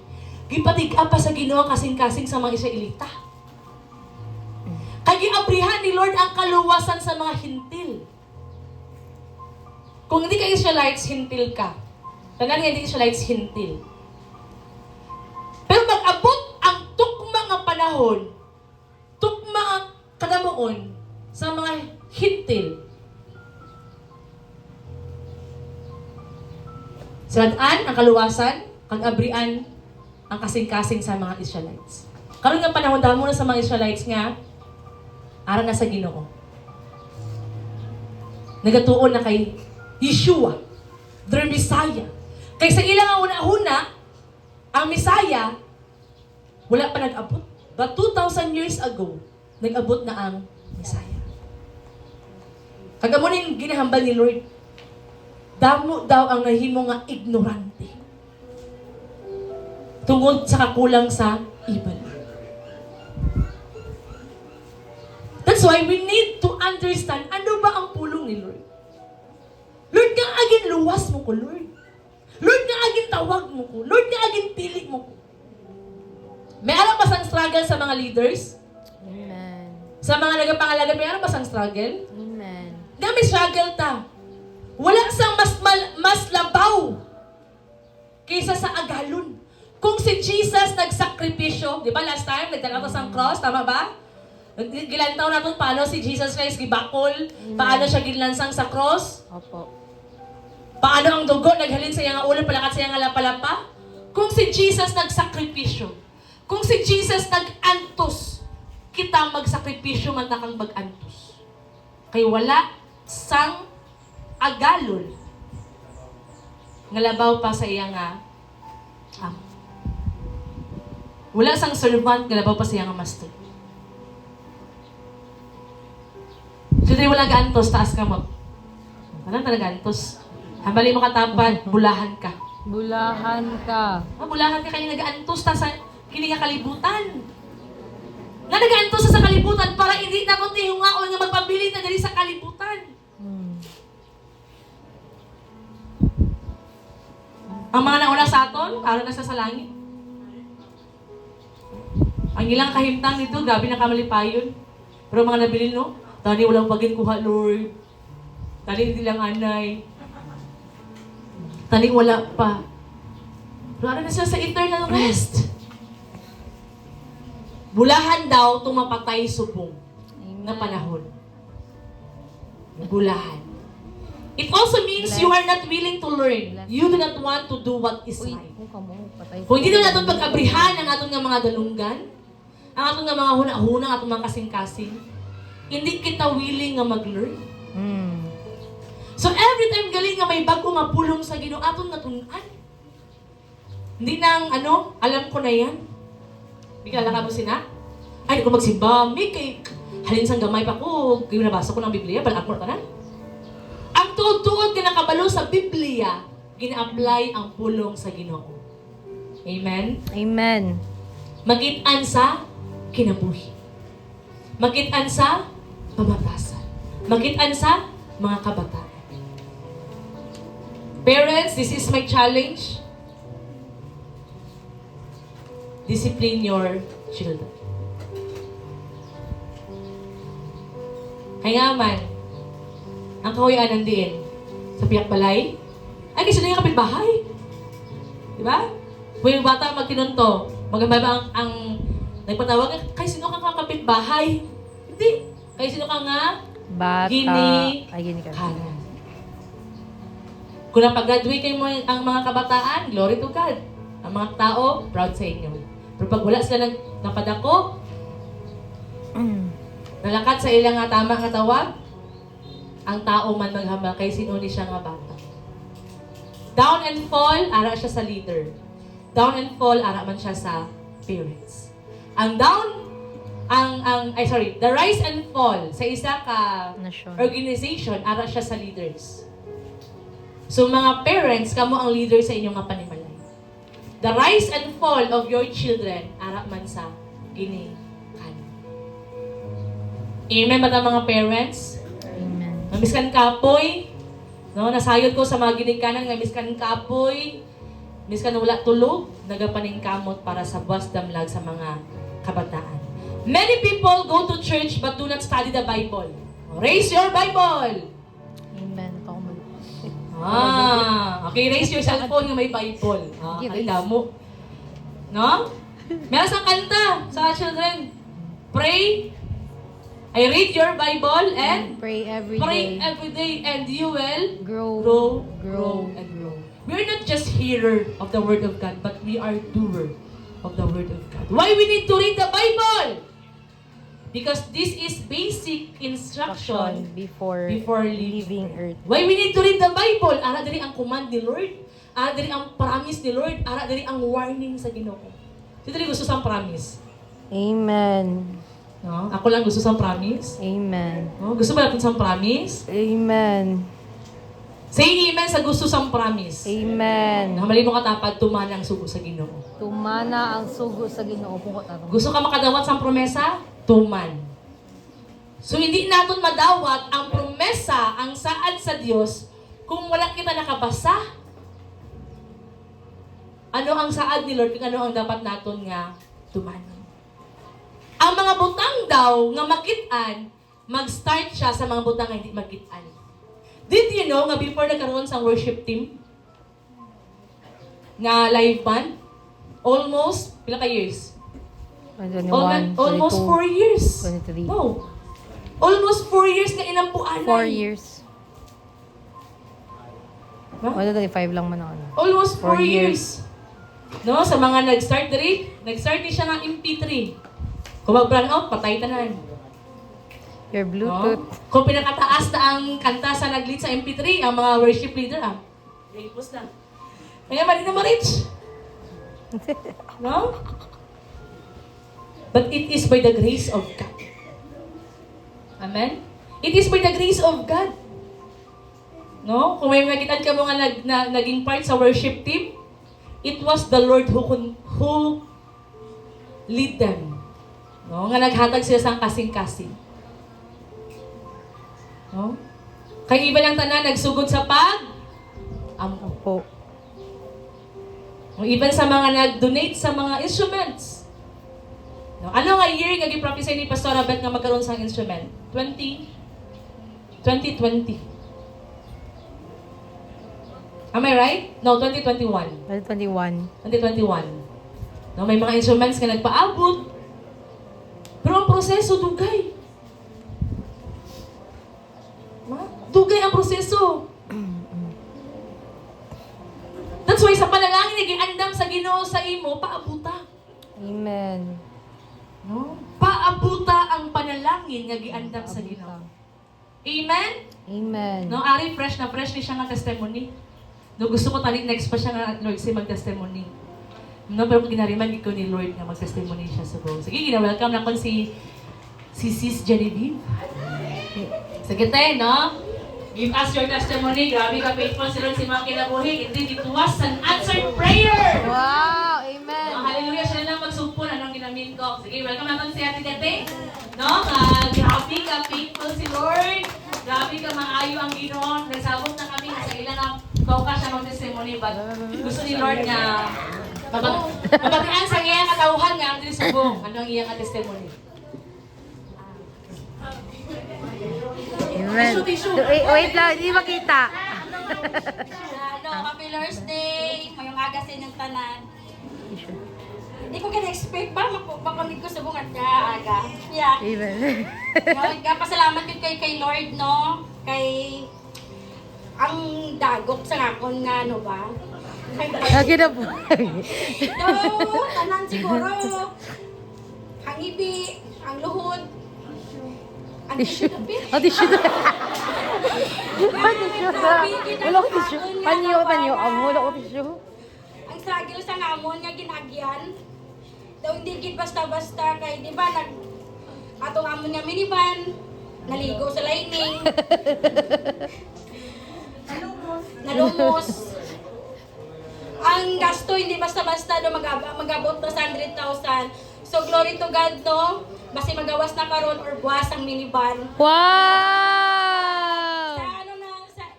gipatig-a pa sa Ginoo kasing-kasing sa mga Israelita. Kaya giabrihan ni Lord ang kaluwasan sa mga hintil. Kung hindi ka Israelites, hintil ka. Tanan nga hindi Israelites, hintil. Pero mag-abot ang tukma nga panahon, tukma ang kadamuon sa mga hintil. Saladaan ang kaluwasan, kag-abrian ang kasing-kasing sa mga Israelites. Karon nga panahon damo na sa mga Israelites nga ara na sa Ginoo. Nagatuon na kay Yeshua, their Messiah. Kay sa ilang una-una, ang Messiah wala pa nag-abot. But 2,000 years ago, nag-abot na ang Messiah. Kagamo ning ginahambal ni Lord. Damo daw ang nahimo nga ignorante. Tungod sa kakulang sa ibal. That's why we need to understand ano ba ang pulong ni Lord. Lord, nga agin luwas mo ko, Lord. Lord, nga agin tawag mo ko. Lord, nga agin pili mo ko. May alam ba sang struggle sa mga leaders? Amen. Sa mga nagapangalaga, may alam ba sang struggle? Amen. Nga may struggle ta. Wala sang mas labaw kaysa sa agalon. Kung si Jesus nagsakripisyo, di ba last time, nagdala ko sa cross, tama ba? Gilantaw natin paano si Jesus Christ gibakol, paano siya ginlansang sa cross, Opo. paano ang dugo naghalin sa iyang ulo, palakat sa iyang lapalapa. Kung si Jesus nagsakripisyo, kung si Jesus nag-antos, kita magsakripisyo man na kang mag-antos. Kay wala sang agalol nga labaw pa sa iyang wala sang servant nga labaw pa sa iyang master. So, wala gaantos, taas ka mo. Anong talaga antos? Hambali mo katapad, bulahan ka. Bulahan ka. Bulahan ka kaya nag-aantos ta sa kini nga kalibutan. Nga nag-aantos sa kalibutan para hindi na kundi hungaon nga magpabilin na dali sa kalibutan. Ang mga nauna sa aton, para na sa langit. Ang ilang kahimtang nito, gabi na kamalipayon. Pero mga nabili, no? Tani, walang pagin kuha, Lord. Tali nilang anay. Tali wala pa. Wala na sila sa eternal rest. Bulahan daw tumapatay subong na panahon. Bulahan. It also means you are not willing to learn. You do not want to do what is Uy, right. kung kamo, patay. Kung hindi na natin pag-abrihan ang atong nga mga dalunggan, ang atong nga mga huna-huna, ang atong mga kasing-kasing, hindi kita willing nga mag-learn. So every time galing nga may bago nga pulong sa Ginoo, atong natunan. Hindi nang alam ko na yan. Bigla ka mo sina? Ay, di ko magsimba. May kay halin sang gamay pa ko. Kaya nabasa ko ng Biblia, balag mo na tanan. Ang tuod-tuod ka nakabalo sa Biblia, gina-apply ang pulong sa Ginoo. Amen? Amen. Magitan sa kinabuhi. Magitan sa pamatasan. Magitan sa mga kabataan. Parents, this is my challenge. Discipline your children. Kaya man, ang kahuyanan din sa piyak balay, ay kasi na yung kapitbahay. Diba? Kung yung bata magtinunto, maganda ba ang nagpatawag, kay sino kang kapitbahay? Hindi. Kay sino ka nga? Bata. Gini. Ay, gini ka. Kanan. Kung napag-graduate kayo ang mga kabataan, glory to God. Ang mga tao, proud sa inyo. Pero pag wala sila napadako, nalakat sa ilang nga tama nga tawag, ang tao man maghambal kay sino ni siya nga bata. Down and fall, ara siya sa leader. Down and fall, ara man siya sa parents. The rise and fall sa isa ka Nasyon. organization, ara siya sa leaders. So mga parents, kamo ang leader sa inyong mga panimalay. The rise and fall of your children, ara man sa gini. Amen ba mga parents? Amen. Namiskan kapoy, no? Nasayod ko sa mga ginikanan, namiskan kapoy, miskan wala tulog, nagapaning kamot para sa buwas damlag sa mga kabataan. Many people go to church but do not study the Bible. Raise your Bible! Amen. Okay, raise your cellphone yung may Bible. Kalila mo. No? Meron sa kanta sa children. Pray. I read your Bible and pray every pray day. every day and you will Grow, grow, and grow. We're not just hearer of the Word of God, but we are doer of the Word of God. Why we need to read the Bible? Because this is basic instruction before leaving earth. Why we need to read the Bible? Ara diri ang command ni Lord. Ara diri ang promise ni Lord. Ara diri ang warning sa Ginoo. Sino diri gusto sa promise? Amen. No? Ako lang gusto sa promise. Amen. No? Gusto ba natin sa promise? Amen. Say amen sa gusto sa promise. Amen. Nakamali mo katapad, tumana ang sugo sa Ginoo. Tumana ang sugo sa Ginoo. Gusto ka makadawat sa promesa? Tuman. So hindi natin madawat ang promesa, ang saad sa Diyos, kung wala kita nakabasa. Ano ang saad ni Lord, kung ano ang dapat natin nga tumanon. Ang mga butang daw nga makitaan, mag-start siya sa mga butang nga hindi makitaan. Did you know nga before nagkaroon sa worship team, nga live band, almost, pila ka years? 21, Almost 4 22, years. 23. No. Almost 4 years na inampuan. 4 years. Huh? 25 lang man ako. Almost 4 4 years. No, sa mga nag-start di siya ng MP3. Kung mag-brand out, patay tanan. Your Bluetooth. No? Kung pinakataas na ang kanta sa nag-lead sa MP3, ang mga worship leader, Post na. Kaya mali na ma-reach. No? But it is by the grace of God. Amen? It is by the grace of God. No? Kung may magitan ka mo nga naging part sa worship team, it was the Lord who lead them. No? Nga naghatag sila sa kasing-kasing. No? Kaya iba lang tanan, nagsugod sa ampo. Opo. Even sa mga nag-donate sa mga instruments. No? Ano nga year nga gi-prophesy ni Pastor Abet nga magkaroon sa instrument? 2020. Am I right? No, 2021. 2021. 2021. No, may mga instruments nga nagpaabot. Pero ang proseso, dugay. Dugay ang proseso. That's why sa panalangin, nag-iandam sa Ginoo sa imo, paabuta. Amen. No? Paabuta ang panalangin nga giandam sa Ginoo. Amen? Amen. No, ari fresh na fresh ni siya nga testimony. No, gusto ko tali next pa siya nga Lord si mag-testimony. No, pero ginariman ko ni Lord nga mag-testimony siya sa buong. Sige, gina-welcome na ko si Sis Genevieve. Sige tayo, no? Give us your testimony. Grabe ka faithful si Lord si mga kinabuhi. Indeed, it was an answered prayer. Wow! Amen. No, hallelujah, siya lang magsugpon. Anong ginamin ko? Sige, welcome naman si Ate Gate. No? Grabe ka faithful si Lord. Grabe ka maayo ang Ginoo. Nagsabot na kami sa ilang ang kauka siya mag-testimony. But gusto ni Lord na mabatian sa iyang katauhan nga ang dinisubong. Ano ang iyang testimony? Amen. Wait lang, hindi makita. Happy Lord's Day! Mayong aga sa inyong tanan. Hindi ko kina-expect ba makunig ko sa bungat ka aga. Yeah. Amen. Pasalamat yun kay Lord, no? Kay ang dagok sa ngakon nga, no ba? Lagi na po. Tanan siguro. Ang ibi, ang luhod, ang tissue na pit. Oh, tissue na. Tissue na. Wala ko tissue. Panyo. Wala ko tissue. Ang sagil sa ngamon nga ginagyan. Daw hindi gid basta-basta kay di ba atong amon nga minivan naligo sa lining. Nalumos. Ang gasto hindi basta-basta do magabot na sa 100,000. So glory to God, no? Basta magawas na karon or buwas ang minivan. Wow!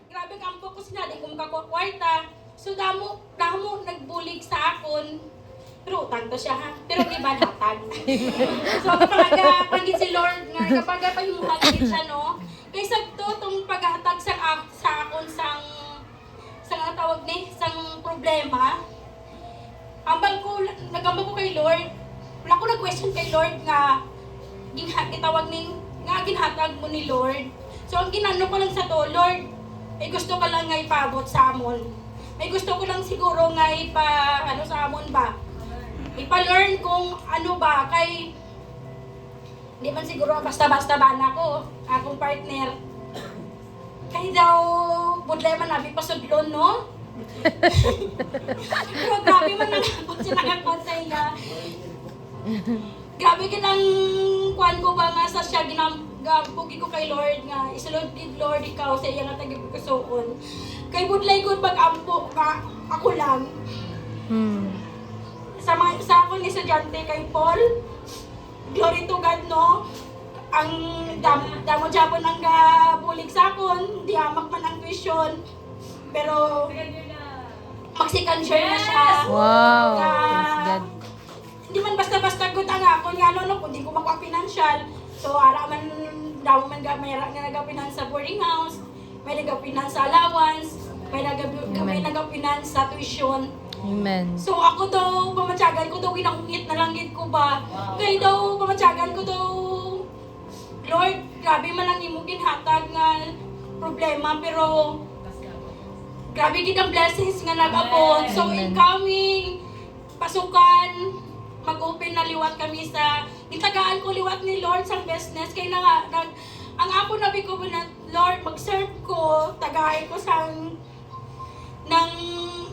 Grabe ka ang focus na, di ko makakwarta. So damo nagbulig sa akon. Pero utang to siya ha. Pero di ba hatag? So kapag pagin si Lord nga, kapag pahimuhagin siya, no? Kaysa to, itong paghatag sa akon sang tawag ni, sang problema. Nagambal ko kay Lord. Wala ko nag-question kay Lord nga gitawag ni nga ginhatag mo ni Lord. So ang ginano ko lang sa to, Lord, ay gusto ko lang nga ipabot sa amon. Ay gusto ko lang siguro nga sa amon ba? Ipa-learn kung ano ba kay di man siguro basta-basta ba na ko akong partner. Kay daw budlay man abi pasudlon, no? Pero grabe man nangakot siya nangakot sa iya. Grabe kinang kuan ko ba nga sa siya ginampugi ko kay Lord nga isulod gid Lord ikaw sa iya nga tagikusuon. Kay budlay gud pag-ampo nga ako lang. Sa ako ni estudyante kay Paul, glory to God, no? Ang damo jabon ang bulig sa akon, di amak man ang tuition. Pero mag-second year na siya. Wow! Praise God. Hindi man basta-basta good ang akon nga no, kung di ko makuha financial. So ara man daw man may nagapinan sa boarding house, may nagapinan sa allowance, may nagapinan sa tuition. Amen. So ako daw, pamatyagan ko daw, ginangungit na lang gid ko ba? Kaya daw, pamatyagan ko daw, Lord, grabe man lang imo ginhatag nga problema, pero grabe gid ang blessings nga nag-abot. So incoming, pasukan, mag-open na liwat kami sa, itagaan ko liwat ni Lord sa business, kaya ang ako nabi ko na, Lord, mag-serve ko, tagaay ko sa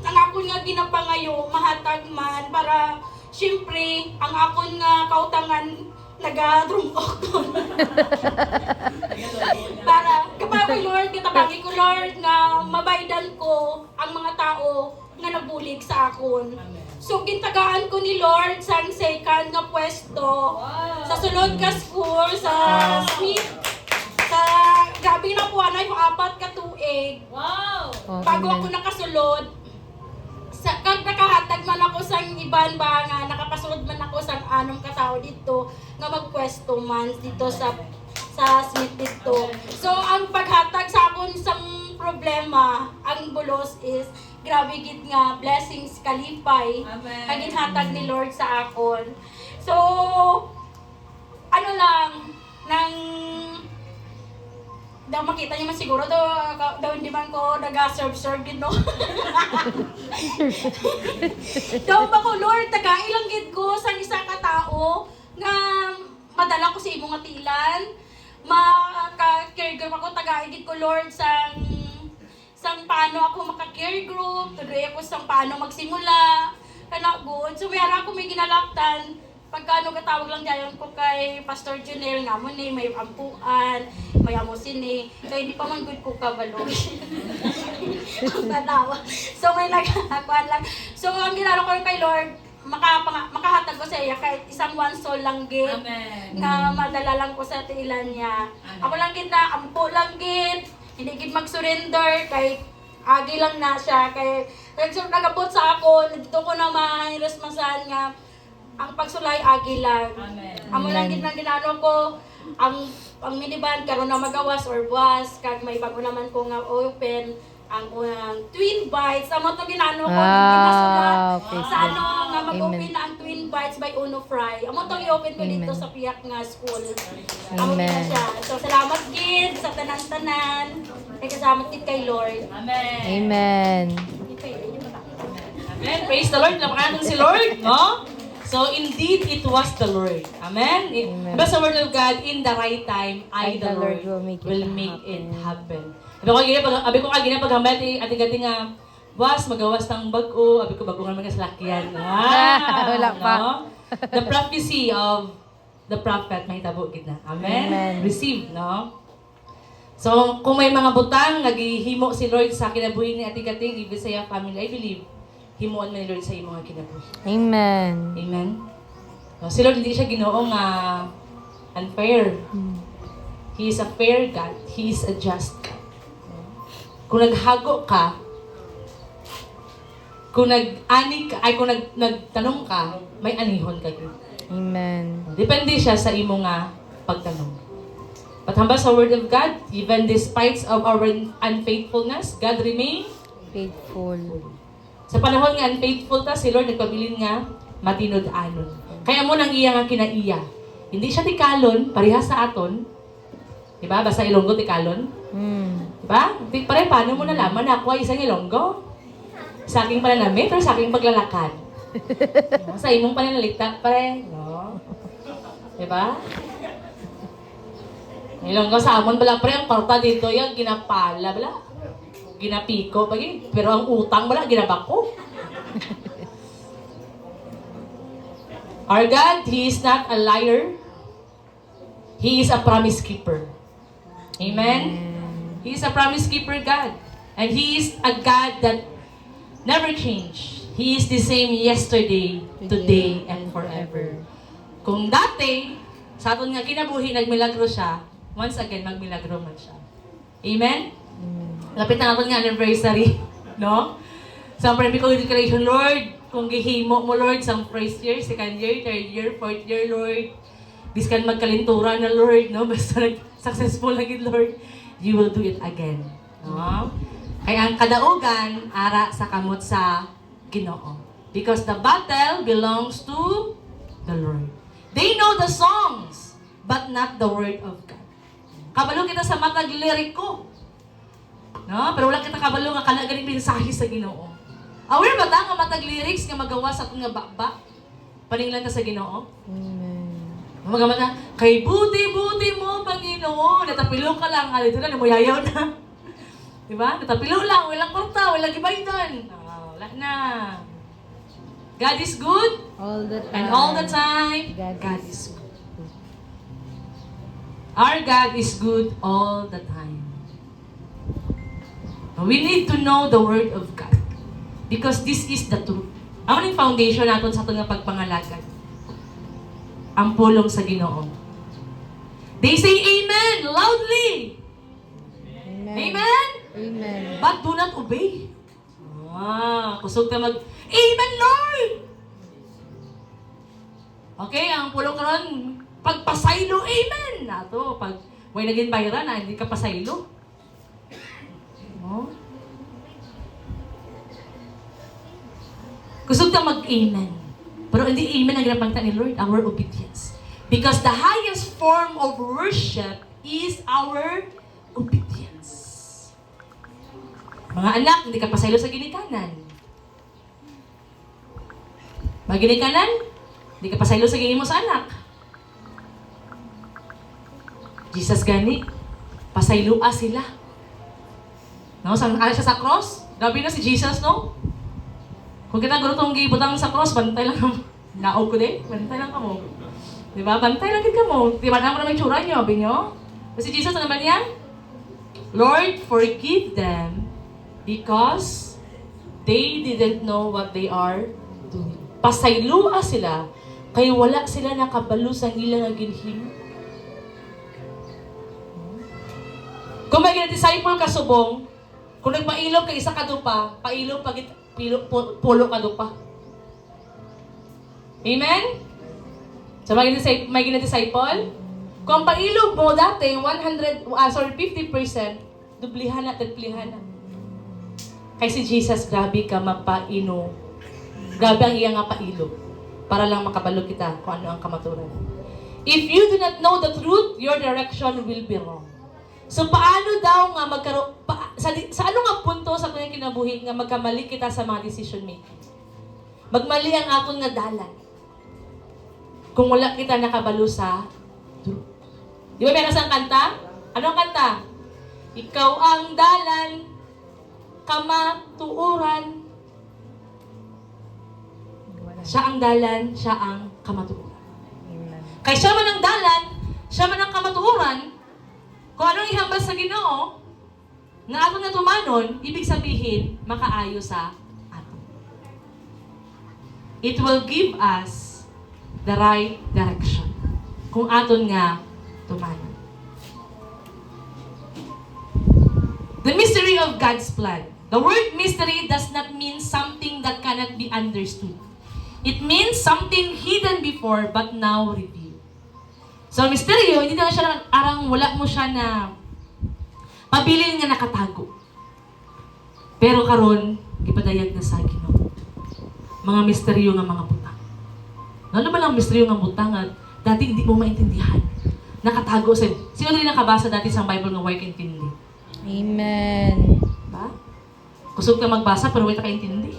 ang akon nga ginapangayo mahatag man para syempre ang akon nga kautangan nagadrumok para kapag Lord kitabangi ko Lord nga mabaydan ko ang mga tao nga nabulig sa akon. So gintagaan ko ni Lord sa second nga pwesto sa sulod ka school sa Smith sa gabi na po yung 4 ka tuig. Wow! Bago ako nakasulod, kag nakahatag man ako sa iban ba nga nakapasulod man ako sa anong katao dito nga magpwesto man dito sa Smith dito. So ang paghatag sa akon isang problema, ang ang bulos is grabe gid nga blessings kalipay Amen. ang ginhatag ni Lord sa akon. So ano lang nang daw makita niyo man siguro daw hindi man ko naga-serve gid no. Daw ba ko Lord tagailang gid ko sa isa ka tao nga madala ko sa imong atilan maka-care group ako tagaigid ko Lord sang paano ako maka-care group tuloy ako sang paano magsimula kana good so mayara ako may ginalaktan pagkano katawag lang dayon ko kay Pastor Junel nga mo ni may ampuan may amosin ni kaya hindi pa man good ko kabalo tanawa so may nagakuan lang so ang ginalo ko kay Lord makahatag ko sa iya kahit isang one soul lang gid Amen. nga madala lang ko sa tiilan niya ako lang gid na ampo lang gid hindi gid mag-surrender kay agi lang na siya kay nagabot sa ako dito ko na mahiresmasan nga ang pagsulay agi lang. Amen. Amo lang gid nang ginano ko ang minivan karon na magawas or buwas kag may bago naman ko nga open ang unang twin bites amo to ginano ko ginasulat praise sa God. ano nga mag-open Amen. na ang twin bites by Uno Fry. Amo to i-open ko dito Amen. sa Piyak nga school. Amo Amen. na siya. So salamat gid sa tanan-tanan. Kay kasama gid kay Lord. Amen. Amen. Amen. Praise the Lord. Lapakan natin si Lord, no? So, indeed, it was the Lord. Amen? Amen. Diba sa word of God, in the right time, I, the Lord, will make it happen. Abi ko kagina paghambal, ating-ating nga, was, magawas ng bag-o, abi ko bagungan mga salakyan. Wala pa. No? The prophecy of the prophet, mahitabo gid na. Amen? Amen. Receive, no? So, kung may mga butang, naghihimo si Lord sa kinabuhi ni ating-ating, Ibisaya family, I believe, himuon man ni Lord sa iyong mga kinabuhi. Amen. Amen? No, si Lord hindi siya ginoong unfair. He is a fair God. He is a just God. Kung naghago ka, kung nag-ani ka, ay kung nagtanong ka, may anihon ka. Amen. Depende siya sa imo nga pagtanong. But hamba sa word of God, even despite of our unfaithfulness, God remain Faithful. sa panahon nga unfaithful ta, si Lord nagpabilin nga matinod-anon. Kaya mo nang iya nga kinaiya. Hindi siya tikalon, parehas sa aton. Diba? Basta Ilonggo tikalon. Diba? Pare, paano mo nalaman na ako ay isang Ilonggo? Sa aking pananamit or sa aking paglalakad? No? Sa imong pananalikta, pare. No? Diba? Ilonggo sa amon bala, pare, ang parta dito yung ginapala, bala. Ginapiko, pagi. Pero ang utang bala, ginabako. Our God, He is not a liar. He is a promise keeper. Amen? He is a promise keeper God. And He is a God that never change. He is the same yesterday, today, and forever. Kung dati, sa aton nga kinabuhi, nagmilagro siya, once again, magmilagro man siya. Amen? Lapit na aton nga anniversary, no? Sa prempical declaration, Lord, kung gihimo mo, Lord, sa first year, second year, third year, fourth year, Lord, biskan magkalintura na, Lord, no? Basta successful lagi, Lord, you will do it again. No? Kaya ang kadaugan, ara sa kamot sa Ginoo. Because the battle belongs to the Lord. They know the songs, but not the word of God. Kabalo kita sa matag liriko. No? Pero wala kita kabalo nga kana ganing mensahe sa Ginoo. Aware ba ta nga matag lyrics nga magawa sa atong nga bakba? Paninglan ta sa Ginoo? Amen. Magawa na, kay buti-buti mo, Panginoon. Natapilo ka lang, dito na, namuyayaw na. Diba? Natapilo lang, walang kwarta, walang gibaydan. Wala na. God is good, All the time. and all the time, God is good. Our God is good all the time. We need to know the Word of God. Because this is the truth. Ang maning foundation natin sa itong pagpangalagan. Ang pulong sa Ginoo. They say amen loudly. Amen. Amen? Amen. But do not obey. Kusog ka amen, Lord! Okay, ang pulong karon pagpasaylo, amen! Nato, pag may naging bayran na, hindi ka pasaylo. No? Kusog ka mag-amen. Pero hindi amen ang ginapangita ni Lord, our obedience. Because the highest form of worship is our obedience. Mga anak, hindi ka pasaylo sa ginikanan. Mga ginikanan, hindi ka pasaylo sa gingin mo sa anak. Jesus gani, pasaylua sila. No, sang siya sa cross, gabi na si Jesus, no? Kung kita gusto itong gibutang sa cross, bantay lang kamo. Naog ko din, bantay lang kamo. Diba? Bantay lang kita mo. Diba naman na may tsura niyo, sabi niyo? Si Jesus, ano naman yan? Lord, forgive them because they didn't know what they are doing. Pasaylua sila, kaya wala sila nakabalo sa ilang ginhim. Kung may disciple ka subong, kung nagmailog ka isa ka dupa, pailog pagit pulo ka dupa. Amen? So may disciple, kung ang pailog mo dati 50%, dublihan na. Kay si Jesus, grabe ka mapaino. Grabe ang iya nga pailog. Para lang makabalo kita kung ano ang kamaturan. If you do not know the truth, your direction will be wrong. So paano daw nga sa ano nga punto sa kanyang kinabuhi nga magkamali kita sa mga decision making? Magmali ang akong nga dalan. Kung wala kita nakabalo sa truth. Di ba meron sang kanta? Anong kanta? Ikaw ang dalan, kamatuoran. Siya ang dalan, siya ang kamatuoran. Kaya siya man ang dalan, siya man ang kamatuoran. Kung anong ihambal sa Ginoo, nga aton nga tumanon, ibig sabihin, makaayo sa aton. It will give us the right direction. Kung aton nga tumanon. The mystery of God's plan. The word mystery does not mean something that cannot be understood. It means something hidden before but now revealed. So, misteryo, hindi na siya arang wala mo siya na pabilin nga nakatago. Pero karon ipadayag na sa Ginoo. Mga misteryo nga mga butang. Ano ba lang misteryo nga butang nga dati hindi mo maintindihan? Nakatago sa sino din nakabasa dati sa Bible nga way kaintindi? Amen. Ba? Kusog ka magbasa pero way ta kaintindi.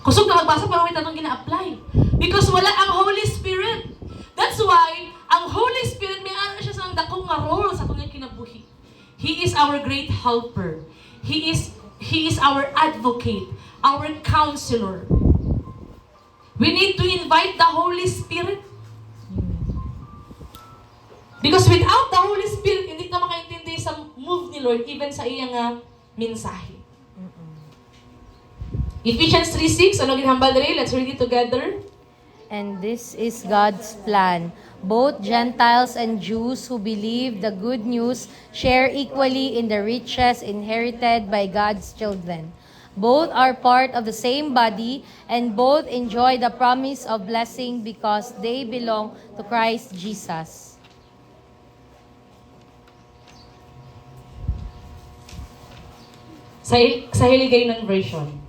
Kusog ka magbasa pero way ta tong gina-apply. Because wala ang Holy Spirit. That's why, ang Holy Spirit, may ano siya sa dakong nga role sa kanyang kinabuhi. He is our great helper. He is our advocate, our counselor. We need to invite the Holy Spirit. Because without the Holy Spirit, hindi ka makaintindi sa move ni Lord, even sa iyang mensahe. Ephesians 3:6, ano ginhambal diri? Let's read it together. And this is God's plan. Both Gentiles and Jews who believe the good news share equally in the riches inherited by God's children. Both are part of the same body, and both enjoy the promise of blessing because they belong to Christ Jesus. Sa Hiligaynon version.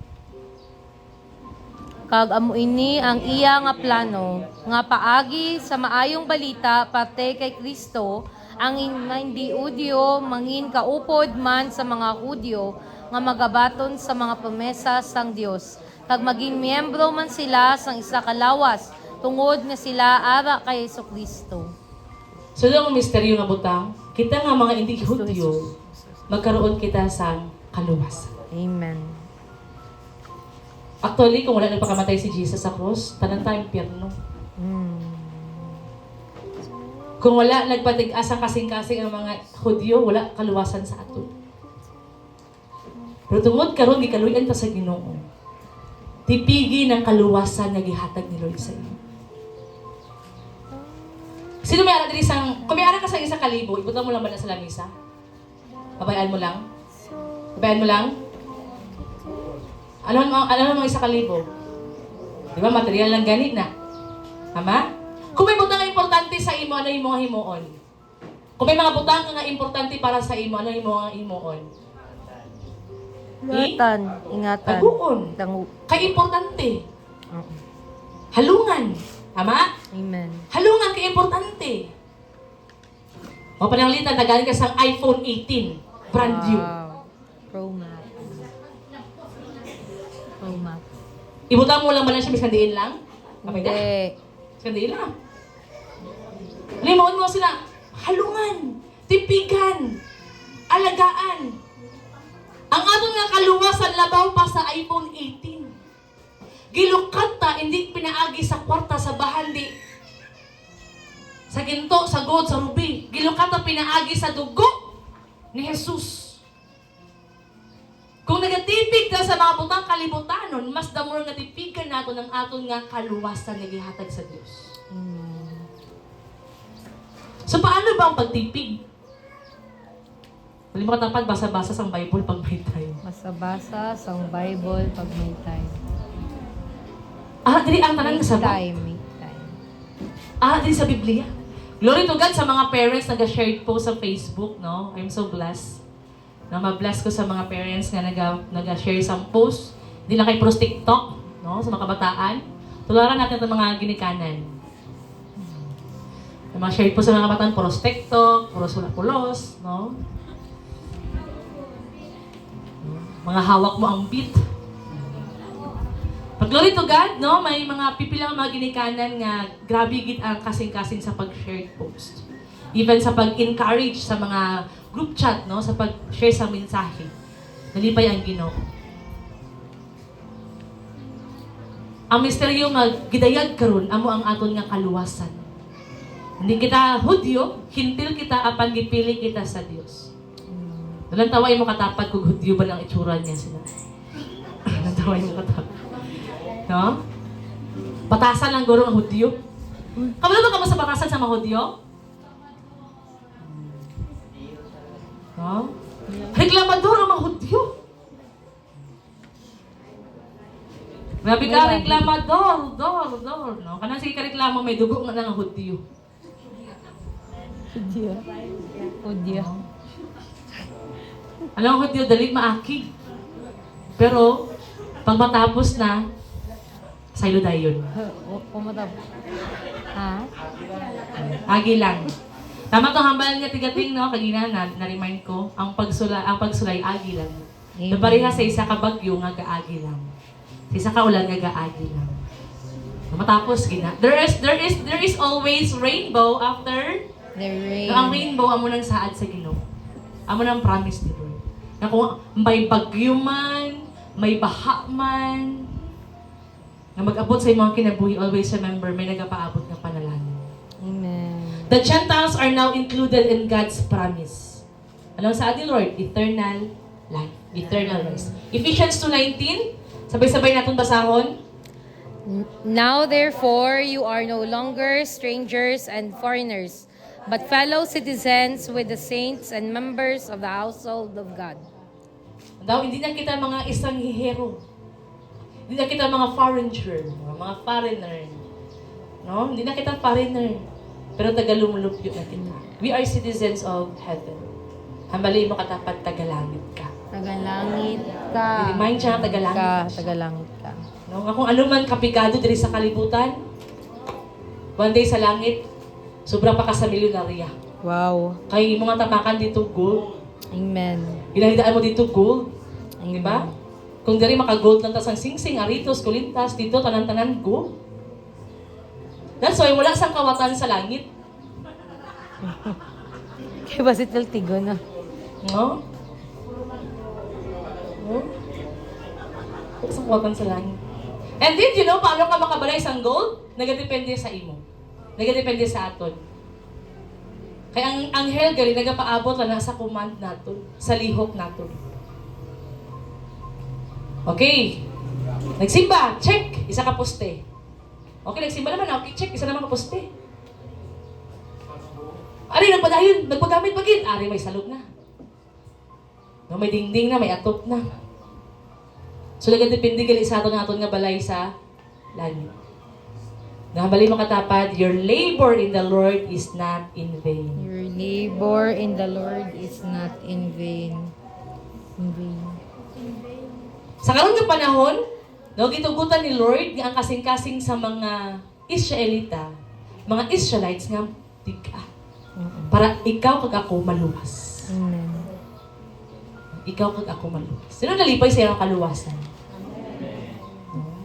Kag amo ini ang iya nga plano nga paagi sa maayong balita pati kay Kristo ang hindi Udyo mangin kaupod man sa mga Hudyo nga magabaton sa mga promesa sang Dios kag maging miyembro man sila sang isa ka lawas tungod nga sila ara kay Kristo. So yung misteryo nga butang, kita nga mga hindi Hudyo magkaroon kita sa kaluwasan. Amen. Actually, kung wala nagpakamatay si Jesus sa cross, tanan tayo impyerno. Kung wala nagpatig-asa kasing-kasing ang mga Hudyo, wala kaluwasan sa ato. Pero tungod karon gikaluyan ta sa Ginoo. Tipigi ng kaluwasan nga gihatag ni Lord sa iyo. Sino may ara diri sang, kung may ara ka sa isa kalibo, ibutan mo lang ba na sa lamisa? Babayaan mo lang? Babayaan mo lang? Ano mo isa kalibo? Di ba, material lang ganit na. Tama? Kung may butang nga importante sa imo, ano yung mga himuon? Kung may mga butang nga importante para sa imo, ano yung mga himuon? Ingatan. Ingatan. Taguon. Tangu. Kay importante. Oo. Halungan. Tama? Amen. Halungan kay importante. O pananglitan, nagaling ka sa iPhone 18. Brand new. Wow. Pro Max. Pro Max. Ibutan mo lang ba lang siya, biskandiin lang? Okay na? Hindi. Biskandiin lang. Limaon mo sila. Halungan. Tipigan. Alagaan. Ang aton nga kaluwasan labaw pa sa iPhone 18. Gilukat ta, hindi pinaagi sa kwarta, sa bahandi. Sa ginto, sa gold, sa ruby. Gilukat ta, pinaagi sa dugo ni Jesus. Kung nagatipig ta sa mga butang kalibutanon, mas damor nga tipigan nato ng aton nga kaluwasan na gihatag sa Dios. So paano ba ang pagtipig? Mali mo katapat, basa-basa sa Bible pag may time. Basa-basa sa Bible pag may time. Dili ang tanang Make sabag. time, make time. Dili sa Biblia. Glory to God sa mga parents na nag-share po sa Facebook, no? I'm so blessed. Na ma-bless ko sa mga parents na nag-share sa post. Hindi lang kay pros TikTok, no? Sa mga kabataan. Tularan natin itong mga ginikanan. Yung mga share po sa mga kabataan, pros TikTok, pros pulos, no? Mga hawak mo ang beat. Pag glory to God, no, may mga pipilang mga ginikanan nga grabe gid ang kasing-kasing sa pag-share post. Even sa pag-encourage sa mga group chat, no, sa pag-share sa mensahe. Nalipay ang Ginoo. Ang misteryo nga gidayag karon amo ang aton nga kaluwasan. Hindi kita Hudyo, hintil kita apan gipili kita sa Dios. Dalang taway mo katapat kung Hudyo ba lang itsura niya sila. Dalang taway mo katapat. No? Batasan lang guro ang Hudyo. Kabalo ka ba sa batasan sa mga Hudyo? No? Reklamador ang mga Hudyo. Grabe ka, reklamador, dor. No? Kanang sige ka reklamo, may dugo nga ng Hudyo. Udyo. Alam mo, Hudyo, dali maaki. Pero, pag matapos na, saylo dayon. Pumatap. Ha? Agi lang. Tama tong hambalan nga tigating, no? Kagina na-remind ko, ang pagsulay agi lang. Amen. Pareha sa isa ka bagyo nga gaagi lang. Sa isa ka ulan nga gaagi lang. Matapos gina. There is always rainbow after. The rain. Ang rainbow amo nang saad sa Ginoo. Amo nang promise ni Lord. Na kung may bagyo man, may baha man, na mag-abot sa imong kinabuhi, always remember, may nagapaabot ng panalangin. Amen. The Gentiles are now included in God's promise. Alam sa atin, Lord? Eternal life. Eternal rest. Ephesians 2:19, sabay-sabay natin basahon. Now therefore you are no longer strangers and foreigners, but fellow citizens with the saints and members of the household of God. Daw, hindi na kita mga estanghero. Hindi na kita mga foreigner, mga foreigner. No? Hindi na kita foreigner. Pero tagalumulupyo na kita. We are citizens of heaven. Hambali mo katapat, tagalangit ka. Tagalangit ka. I-remind siya, tagalangit ka. Tagalangit ka. No? Nga kung ano man kapigado diri sa kalibutan, one day sa langit, sobra pa ka sa milyonarya. Wow. Kay mga tapakan dito, gold. Amen. Ilahidaan mo dito, gold. Amen. Di ba? Kung dari maka-gold lang tas ang singsing, aritos, kulintas, dito, tanan-tanan, gold. That's why wala sang kawatan sa langit. Kaya ba si Tiltigo na? No? No? Wala sang kawatan sa langit. And then, you know, paano ka makabalay sang gold? Nagadepende sa imo. Nagadepende sa aton. Kaya ang anghel gali nagapaabot lang sa command naton, sa lihok naton. Okay. Nagsimba, check, isa ka poste. Okay, nagsimba naman, okay, check, isa naman ka poste. Ari, nagpadayon, nagpagamit pagin. Ari, may salog na. No, may dingding na, may atop na. So, nagadepende gali sa aton nga balay sa langit. Nabali mo katapad, your labor in the Lord is not in vain. Your labor in the Lord is not in vain. In vain. Sa karon nga panahon, no, gitugutan ni Lord nga ang kasing-kasing sa mga Israelita, mga Israelites nga tiga. Para ikaw kag ako maluwas. Amen. Ikaw kag ako maluwas. Sino nalipay sa iyang kaluwasan?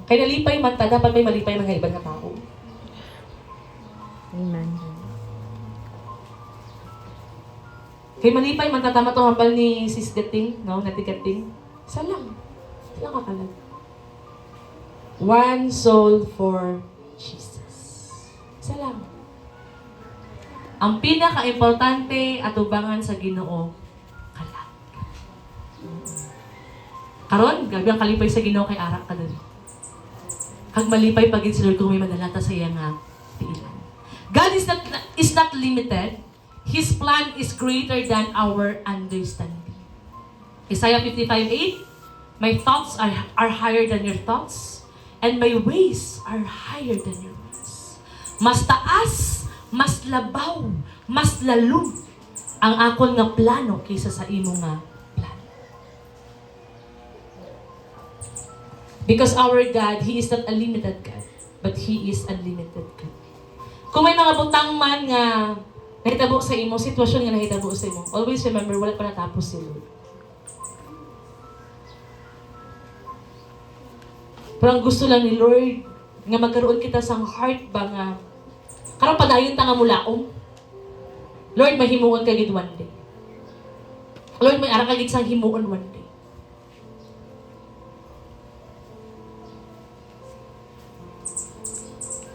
Kaya nalipay man ta, dapat may malipay mga ibang nga tao. Amen. Kaya malipay man ta, tama to hambal ni Sis Gating, no? Natigating. Isa lang. Isa lang kakalag. One soul for Jesus. Isa lang. Ang pinaka-importante atubangan sa Ginoo, kalag. Karon, gabi ang kalipay sa Ginoo kay arak ka dali. Kag malipay pagin si Lord kung may madalata sa iya nga tiilan. God is not limited. His plan is greater than our understanding. Isaiah 55:8, my thoughts are higher than your thoughts, and my ways are higher than your ways. Mas taas, mas labaw, mas lalo ang akon nga plano kaysa sa imo nga plano. Because our God, He is not a limited God, but He is unlimited God. Kung may mga butang man nga nahitabo sa imo, sitwasyon nga nahitabo sa imo, always remember, wala pa natapos si Lord. Pero ang gusto lang ni Lord, nga magkaroon kita sa heart ba nga, karang padayon ta nga mulaom. Lord, mahimuon ka gid one day. Lord, may ara ka gid sang himuon one day.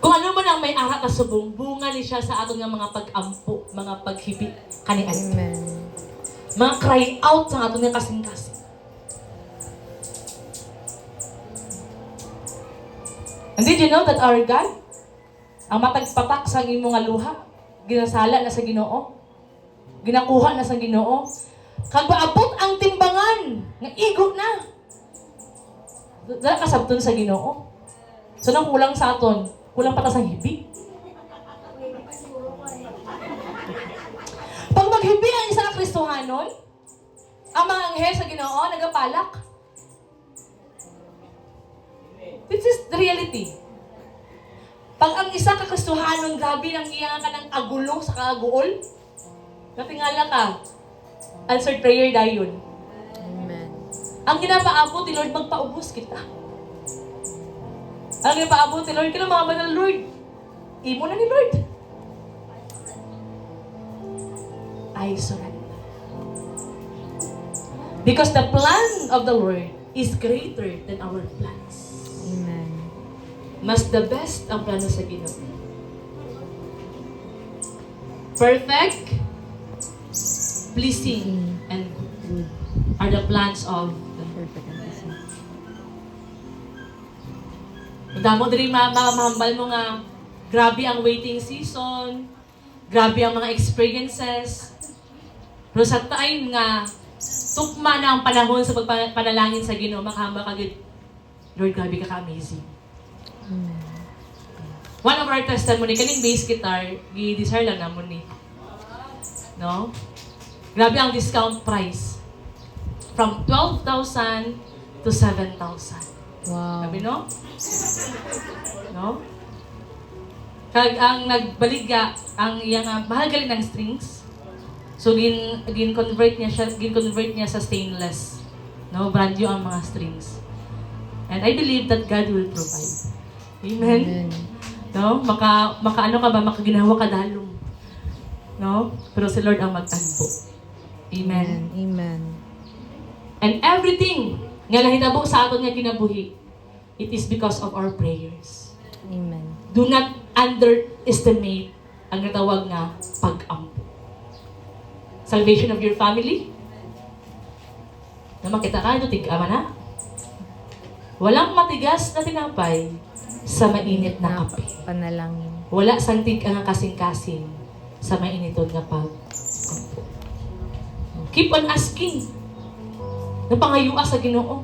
Kung ano man ang may ara ka subong, bunga ni siya sa aton nga mga pag-ampo, mga paghibi kaniadto. Amen. Mga cry out sa aton nga kasing-kasing. And did you know that our God, ang matagpatak sa imong nga luha, ginasala na sa Ginoo, ginakuha na sa Ginoo, kag maabot ang timbangan nga igo na. Dala kasabton sa Ginoo. So nang kulang sa aton, kulang pa ta sa hibi. Pag maghibi ang isa ka Kristohanon, ang mga anghel sa Ginoo nagapalak. This is the reality. Pag ang isa ka Kristohanon, grabe nang iyang ka ng agulo sa kaaguol, natingala ka, answered prayer dayon. Amen. Ang ginapaabot ni Lord, magpaubos kita. Ang ginapaabot ni Lord, kailan mga banal Lord, imo na ni Lord. I surrender. Because the plan of the Lord is greater than our plans. Amen. Mas the best ang plano sa Ginoo. Perfect, pleasing, and good are the plans of the Lord. Perfect and easy. Damo diri mahambal mo nga grabe ang waiting season, grabe ang mga experiences. Pero sa time nga tukma na ang panahon sa pagpanalangin sa Ginoo, makahamba ka gid, Lord, grabe ka ka-amazing. Amen. One of our testimony, kaning bass guitar, gi-desire lang namon ni. No? Grabe ang discount price. From 12,000 to 7,000. Wow. Sabi no? No? Kag ang nagbaligya ang iyang mahal galing ng strings. So gin-convert niya sa stainless. No, brand new ang mga strings. And I believe that God will provide. Amen. Amen. No? Makaano ka ba, makaginawa ka dalong. No? Pero si Lord ang magtagbo. Amen. Amen. And everything nga nahitabo sa aton nga kinabuhi, it is because of our prayers. Amen. Do not underestimate ang natawag na pag-ampo. Salvation of your family. Na makita ka, ito tig-ama na. Walang matigas na tinapay sa mainit na kape. Panalangin. Wala santig ang kasing-kasing sa mainiton nga pag-ampo. Keep on asking. Napangayua sa Ginoo.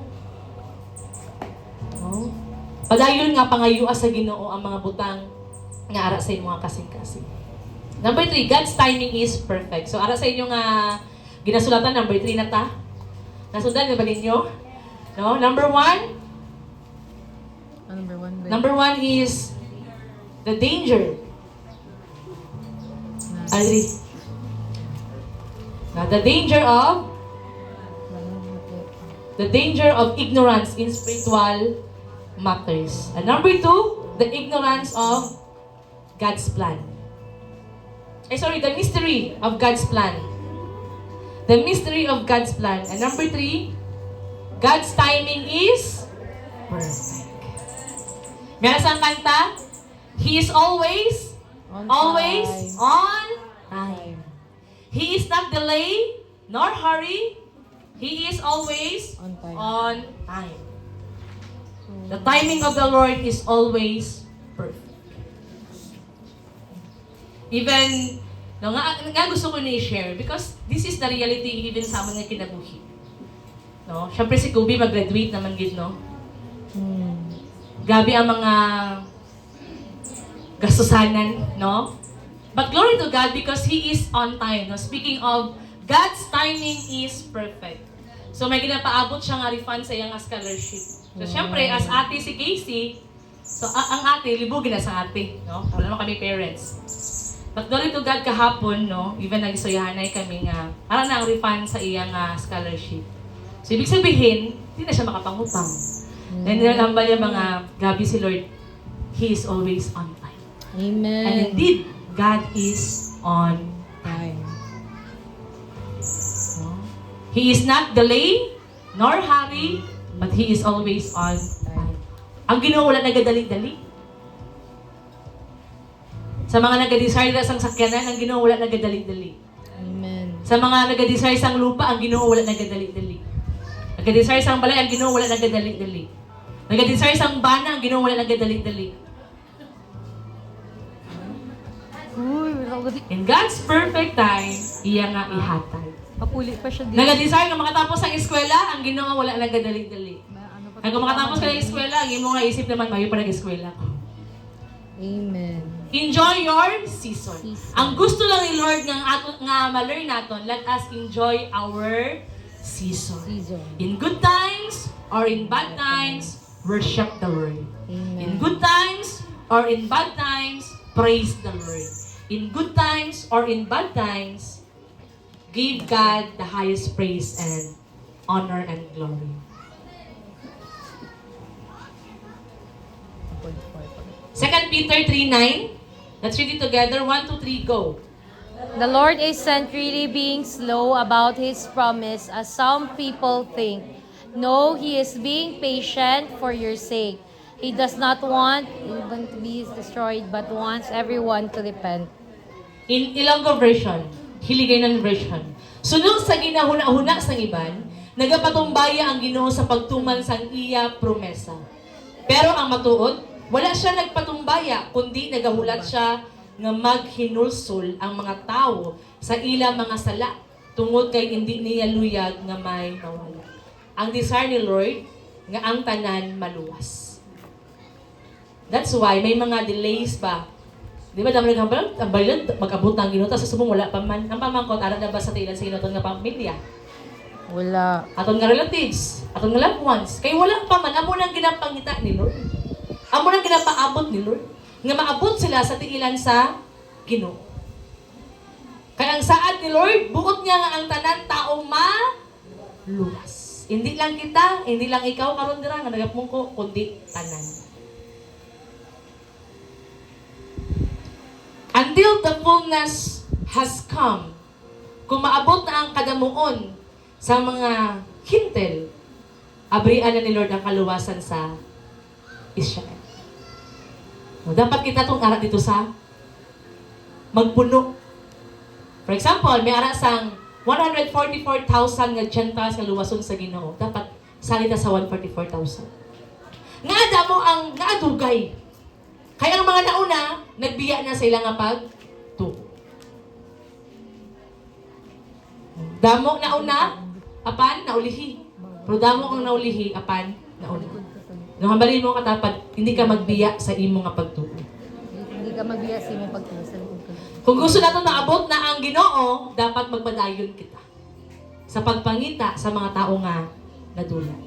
No? Padayon nga pangayua sa Ginoo ang mga butang nga ara sa inyong mga kasing-kasing. Number 3, God's timing is perfect. So ara sa inyo nga ginasulatan, number 3 na ta. Nasundan na ba ninyo? No? Number one, Number one, ba? number one is the danger. Agree. Now, the danger of ignorance in spiritual matters. And number two, the ignorance of God's plan. The mystery of God's plan. The mystery of God's plan. And number three, God's timing is perfect. Meron sang kanta? He is always on time. He is not delay nor hurry. He is always On time. on time. The timing of the Lord is always perfect. Even, nga gusto ko na-share because this is the reality even sa mga kinabuhi. No? Siyempre si Kobe mag-graduate naman gid, no? Gabi ang mga gastusanan, no? But glory to God because He is on time. No? Speaking of, God's timing is perfect. So may ginapaabot siya nga refund sa iyang scholarship. So syempre, as ate si Casey, so ang ate, libugin na sa ate. No? Wala naman kami parents. But glory to God kahapon, no? Even nag-isoyahanay kami nga, para na ang refund sa iyang scholarship. So ibig sabihin, hindi na siya makapangutang. And nilambal niya mga gabi si Lord, He is always on time. Amen. And indeed, God is on time. No? He is not delay nor hurry, but He is always on time. Ang Ginoo wala nagadali-dali. Sa mga nag-desire sang sakyanan, ang Ginoo wala nagadali-dali. Amen. Sa mga nag-desire sang lupa, ang Ginoo wala nagadali-dali. Nag-desire sang balay, ang Ginoo wala nagadali-dali. Nag-desire sang bana, ang Ginoo wala nagadali-dali. Uy, wala ko. In God's perfect time, iya nga ihatag. Papuli pa siya dito. Nag-desire nga makatapos ang eskwela, ang Ginoo wala nagadali-dali. Kung makatapos ka ng eskwela, ang imo nga isip naman, mayo pa nag-eskwela ko. Amen. Enjoy your season. Ang gusto lang ni Lord nga ma-learn naton, let us enjoy our season. In good times or in bad times, worship the Lord. Amen. In good times or in bad times, praise the Lord. In good times or in bad times, give God the highest praise and honor and glory. Second Peter 3:9. Let's read it together. 1, 2, 3, go. The Lord isn't really being slow about His promise as some people think. No, He is being patient for your sake. He does not want anyone to be destroyed but wants everyone to repent. In Ilonggo version, Hiligaynon version. Sunod sa ginahuna-huna sang iban, nagapatumbaya ang Ginoo sa pagtuman sang iya promesa. Pero ang matuod, wala siya nagpatumbaya, kundi nagahulat siya nga maghinulsol ang mga tao sa ila mga sala tungod kay hindi niya luyag nga may mawala. Ang desire ni Lord nga ang tanan maluwas. That's why may mga delays ba. Di ba dami naghambal? Ang balad, mag-abot ng Ginoo, tapos subong wala pa man. Ang pamangkot, aral na ba sa tilan sa Ginoo nga pamilya? Wala. Aton nga relatives, aton nga loved ones. Kay wala pa man, amo nang ginapangita ni Lord. Amo nang ginapaabot ni Lord. Nga maabot sila sa tiilan sa Ginoo. Kaya ang saad ni Lord, buot niya nga ang tanan tao maluwas. Hindi lang kita, hindi lang ikaw karon dira nga nagapungko, kundi tanan. Until the fullness has come, kung maabot na ang kadamuon sa mga hintel, abrian na ni Lord ang kaluwasan sa Israel. No, dapat kita itong arat dito sa magpuno. For example, may arat sang 144,000 nga Gentiles nga luwason sa Ginoo. Dapat salita sa 144,000. Nga damo ang nga adugay. Kaya ang mga nauna, nagbiya na sa ilang pagtuo. Damo nauna, apan naulihi. Pero damo ang naulihi, apan nauna. Nung hambalin mo katapat, hindi ka magbiya sa imo nga pagtuo. Hindi ka magbiya sa imong pagtusan. Kung gusto natin maabot na ang Ginoo, dapat magpadayon kita sa pagpangita sa mga tao nga nadulan.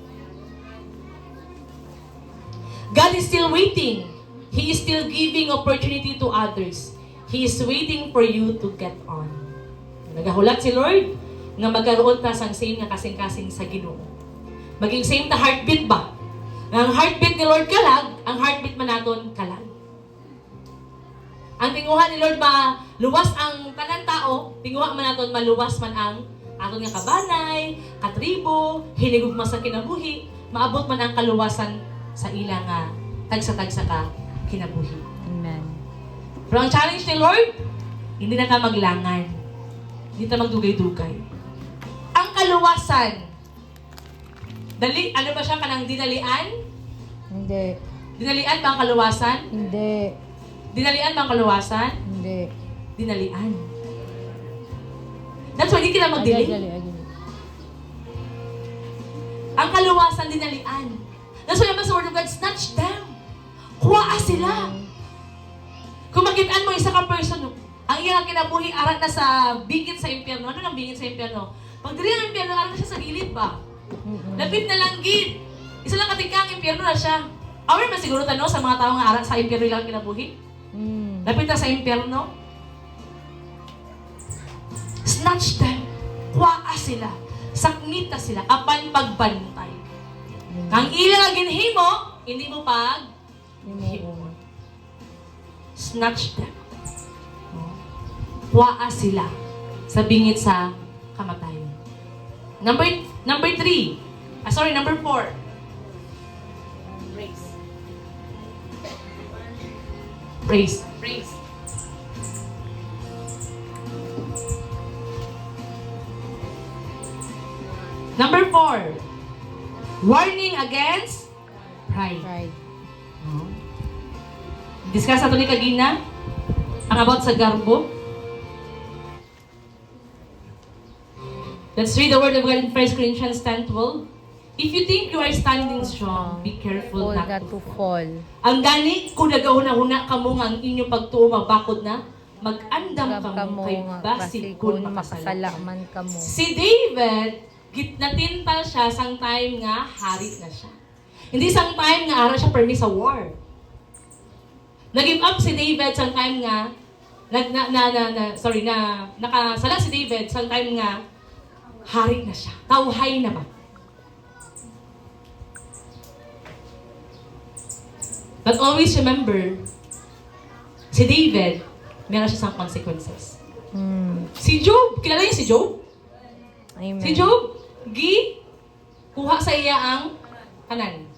God is still waiting. He is still giving opportunity to others. He is waiting for you to get on. Nagahulat si Lord nga magkaroon ta sang same nga kasing-kasing sa Ginoo. Maging same ta heartbeat ba? Ang heartbeat ni Lord kalag, ang heartbeat man naton kalag. Ang tinguha ni Lord maluwas ang tanan tao, tinguha man naton maluwas man ang aton nga kabanay, katribo, hinigugma sa kinabuhi, maabot man ang kaluwasan sa ilang nga tagsa-tagsa ka kinabuhi. Amen. Pero ang challenge ni Lord, hindi na ta maglangan. Hindi ta magdugay-dugay. Ang kaluwasan, ano ba siya kanang dinalian? Hindi. Dinalian ba ang kaluwasan? Hindi. Dinalian ba ang kaluwasan? Hindi. Dinalian. That's why hindi kita magdili. Agali. Ang kaluwasan dinalian. That's why sa Word of God, snatch them. Kuwaa sila. Kung makitaan mo isa ka person, ang iyang kinabuhi, arat na sa bingit sa impyerno. Ano nang bingit sa impyerno? Pag dili ang impyerno, arat na siya sa gilid ba? Lapit na lang gid. Isa lang katikang impyerno na siya. Aware man siguro tanong sa mga tao nga arat sa impyerno lang kinabuhi? Lapit na sa impyerno? Snatch them. Kuwaa sila. Saknita sila. Apan pagbantay. Kang ilang ginhimo, hindi mo himo. Snatch them. Kuwaa sila sa bingit sa kamatayon. Number 4. Praise. Number 4. Warning against pride. Right. Discuss ato ni kagina ang about sa garbo. Let's read the word of God in 1 Corinthians 10:12. If you think you are standing strong, be careful not to fall. fall. Ang gani, kung nagahuna-huna ka mo nga ang inyong pagtuo magbakod na, mag-andam ka mo kay basig kung makasala. man ka mo. Si David, natintal siya sang time nga hari na siya. Hindi sang time nga ara siya permi sa war. Nag-give up si David sang time nga nakasala si David sang time nga hari na siya. Tauhay na ba? But always remember, si David, meron siya sang consequences. Si Job, kilala niyo si Job? Amen. Si Job, kuha sa iya ang kanan.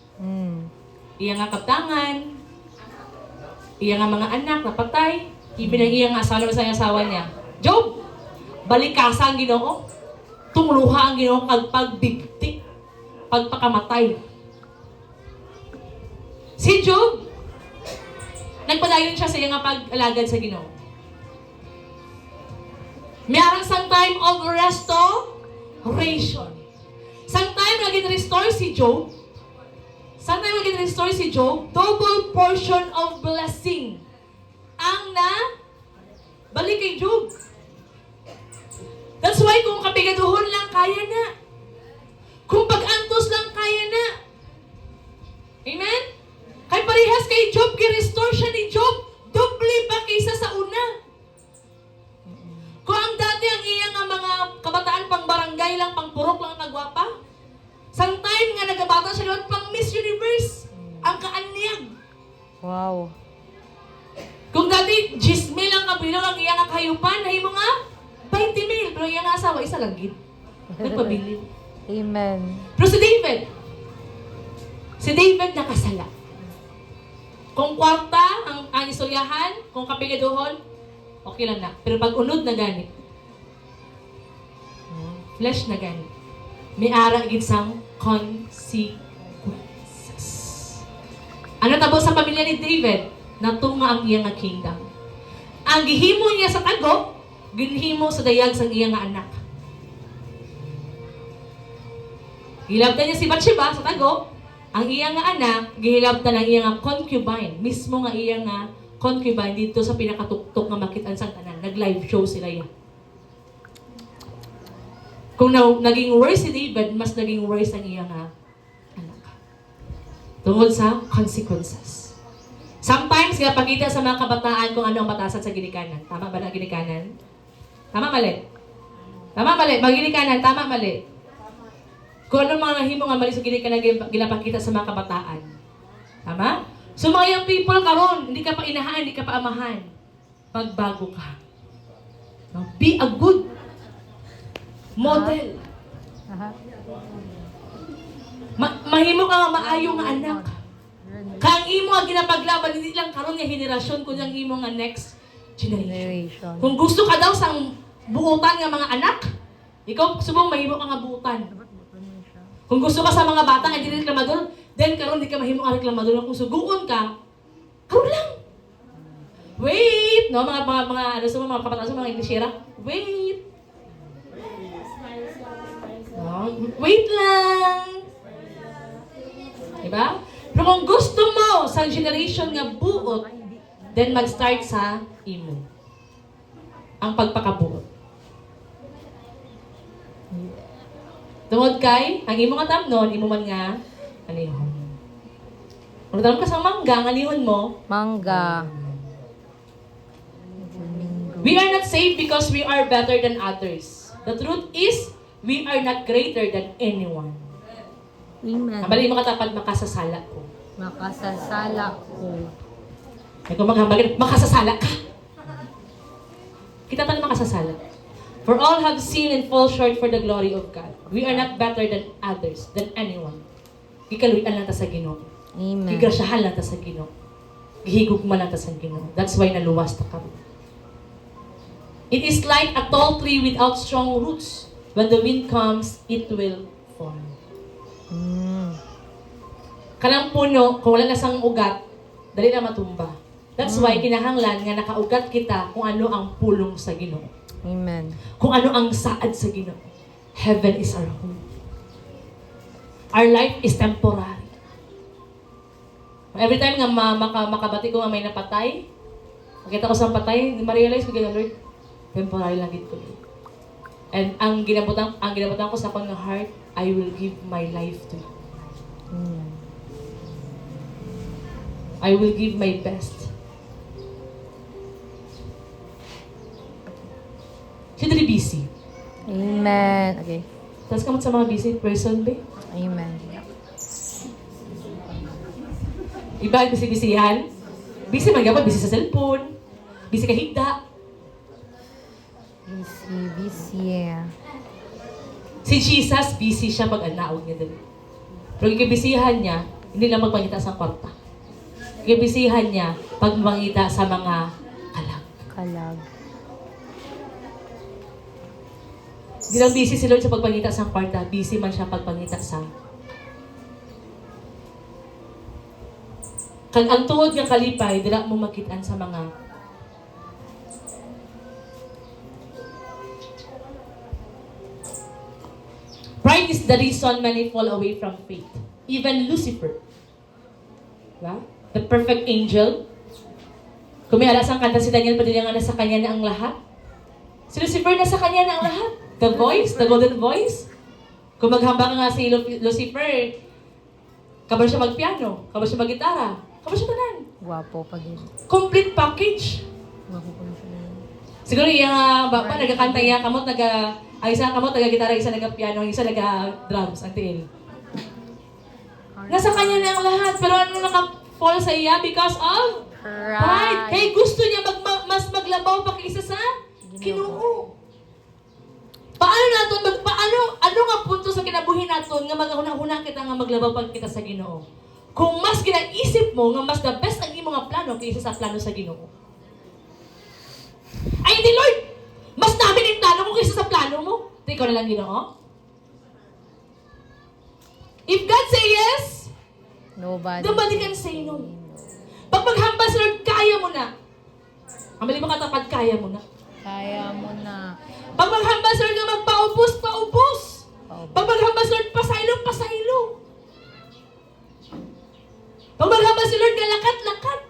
Iya nga kaptangan, iya nga mga anak napatay, ibinang iya nga asawa sa asawa niya. Job, balikasa ang Ginoo, tumuluha ang Ginoo kag pagbigti, pagpakamatay. Si Job, nagpadayon siya sa iya nga pag-alagad sa Ginoo. Mayroon sang time of restoration. Sang time naging restore si Job, double portion of blessing ang balik kay Job. That's why kung kapigaduhon lang, kaya na. Kung pag-antos lang, kaya na. Amen? Kay parehas kay Job, ki-restore siya ni Job, doble pa kaysa sa una. Kung ang dati ang iyang mga kabataan pang barangay lang, pang purok lang nagwapa, sang time nga nagabata siya doon pang Miss Universe, ang kaanyag. Wow. Kung dati 10,000 ang kabilog ang iyang kahayupan, na mo nga 20,000, pero iyang asawa, isa lang gid. Nagpabili. Amen. Pero si David nakasala. Kung kwarta ang isolyahan, kung kapigaduhon, okay lang na. Pero pag unod na gani, flesh na gani, may ara gid sang consequences. Ano tabo sa pamilya ni David? Natunga ang iyang kingdom. Ang gihimo niya sa tago, ginhimo sa dayag sang iyang anak. Gilabtan niya si Bathsheba sa tago, ang iyang anak, gihilabtan ang iyang concubine. Mismo nga iyang concubine dito sa pinakatuktok nga makitaan sang tanan. Nag-live show sila yan. Kung naging worse si David, mas naging worse ang iyang anak. Tungod sa consequences. Sometimes, pinapakita sa mga kabataan kung ano ang batasan sa ginikanan. Tama ba na ginikanan? Tama, mali? Tama, mali. Maginikanan, tama, mali. Kung ano mga nahimo nga mali sa ginikanan, ginapakita sa mga kabataan. Tama? So mga young people karon, hindi ka pa inahan, hindi ka pa amahan. Magbago ka. No? Be a good model. Aha. Mahimo ka nga maayo nga anak. Kang imo nga ginapaglaban, hindi lang karon nga henerasyon, kundi ang imo nga next generation. Kung gusto ka daw sang buutan nga mga anak, ikaw subong mahimo ka nga buutan. Kung gusto ka sa mga bata nga dili reklamador, then karon di ka mahimo ka reklamador. Kung suguon ka, karon lang. Wait, no mga ano sa mga kabataan sa mga Inglesera, wait. No, wait lang. Diba? Pero kung gusto mo sa generation nga buot, then mag-start sa imo. Ang pagpakabuot. Tungod kay, ang imo nga tamnon, imo man nga, anihon. Kung tanong ka sa mangga, ang anihon mo, Mangga. we are not saved because we are better than others. The truth is, we are not greater than anyone. Amen. Ang bali mo katapat, makasasala ko. Makasasala ko. Ay kung maghambagin, makasasala ka. Kita tayo makasasala. For all have sinned and fall short for the glory of God. We are not better than others, than anyone. Gikaluyan lang ta sa Ginoo. Amen. Gigrasyahan lang ta sa Ginoo. Gihigugma lang ta sa Ginoo. That's why naluwas ta kami. It is like a tall tree without strong roots. When the wind comes, it will fall. Kanang puno, kung wala na sang ugat, dali na matumba. That's why kinahanglan nga nakaugat kita kung ano ang pulong sa Ginoo. Amen. Kung ano ang saad sa Ginoo. Heaven is our home. Our life is temporary. Every time nga makabati ko nga may napatay, makita ko sa patay, ma-realize ko gano'n, Lord, temporary lang dito. And ang ginabutan ko sa akong heart, I will give my life to you. I will give my best. Siya dali busy. Amen. Okay. Tapos kamot sa mga busy person, be? Amen. Iba, busy-busyhan. Busy man gapon, busy sa cellphone. Busy ka higda. Busy. Si Jesus, busy siya pag-anaog niya dali. Pero ikibisihan niya, hindi lang magpangita sa kwarta. Ikibisihan niya, pagpangita sa mga kalag. Kalag. Hindi lang busy si Lord sa pagpangita sa kwarta, busy man siya pagpangita sa kag ang tuod ng kalipay, dila mo makitaan sa mga pride is the reason many fall away from faith. Even Lucifer. Diba? The perfect angel. Kung may alas ang kanta si Daniel, pwede nga nasa kanya na ang lahat. Si Lucifer nasa kanya na ang lahat. The voice, the golden voice. Kung maghamba nga si Lucifer, kabar siya magpiano, kabar siya maggitara, kabar siya tanan. Guwapo pag yun. Complete package. Guwapo pag yun. Siguro yung bapa, nagkakanta iya, kamot isa kamot naga-gitara, isa naga-piano, isa naga-drums, ang tiil. Nasa kanya na ang lahat, pero ano naka-fall sa iya because of pride. Kaya gusto niya mas maglabaw pa kaysa sa Ginoo. Ano nga punto sa kinabuhi naton nga maghunahuna kita nga maglabaw pag kita sa Ginoo? Kung mas kinaisip mo nga mas the best ang imong nga plano kaysa sa plano sa Ginoo. Ay hindi Lord, mas namin yung plano mo kaysa sa plano mo. Ikaw na lang Ginoo. If God say yes, nobody can say no. Pag maghamba sa Lord, kaya mo na. Ang mali mo katapat, kaya mo na. Kaya mo na. Pag maghamba sa Lord nga magpaubos, paubos. Pag maghamba sa Lord, pasaylo, pasaylo. Pag maghamba sa Lord nga lakat, lakat.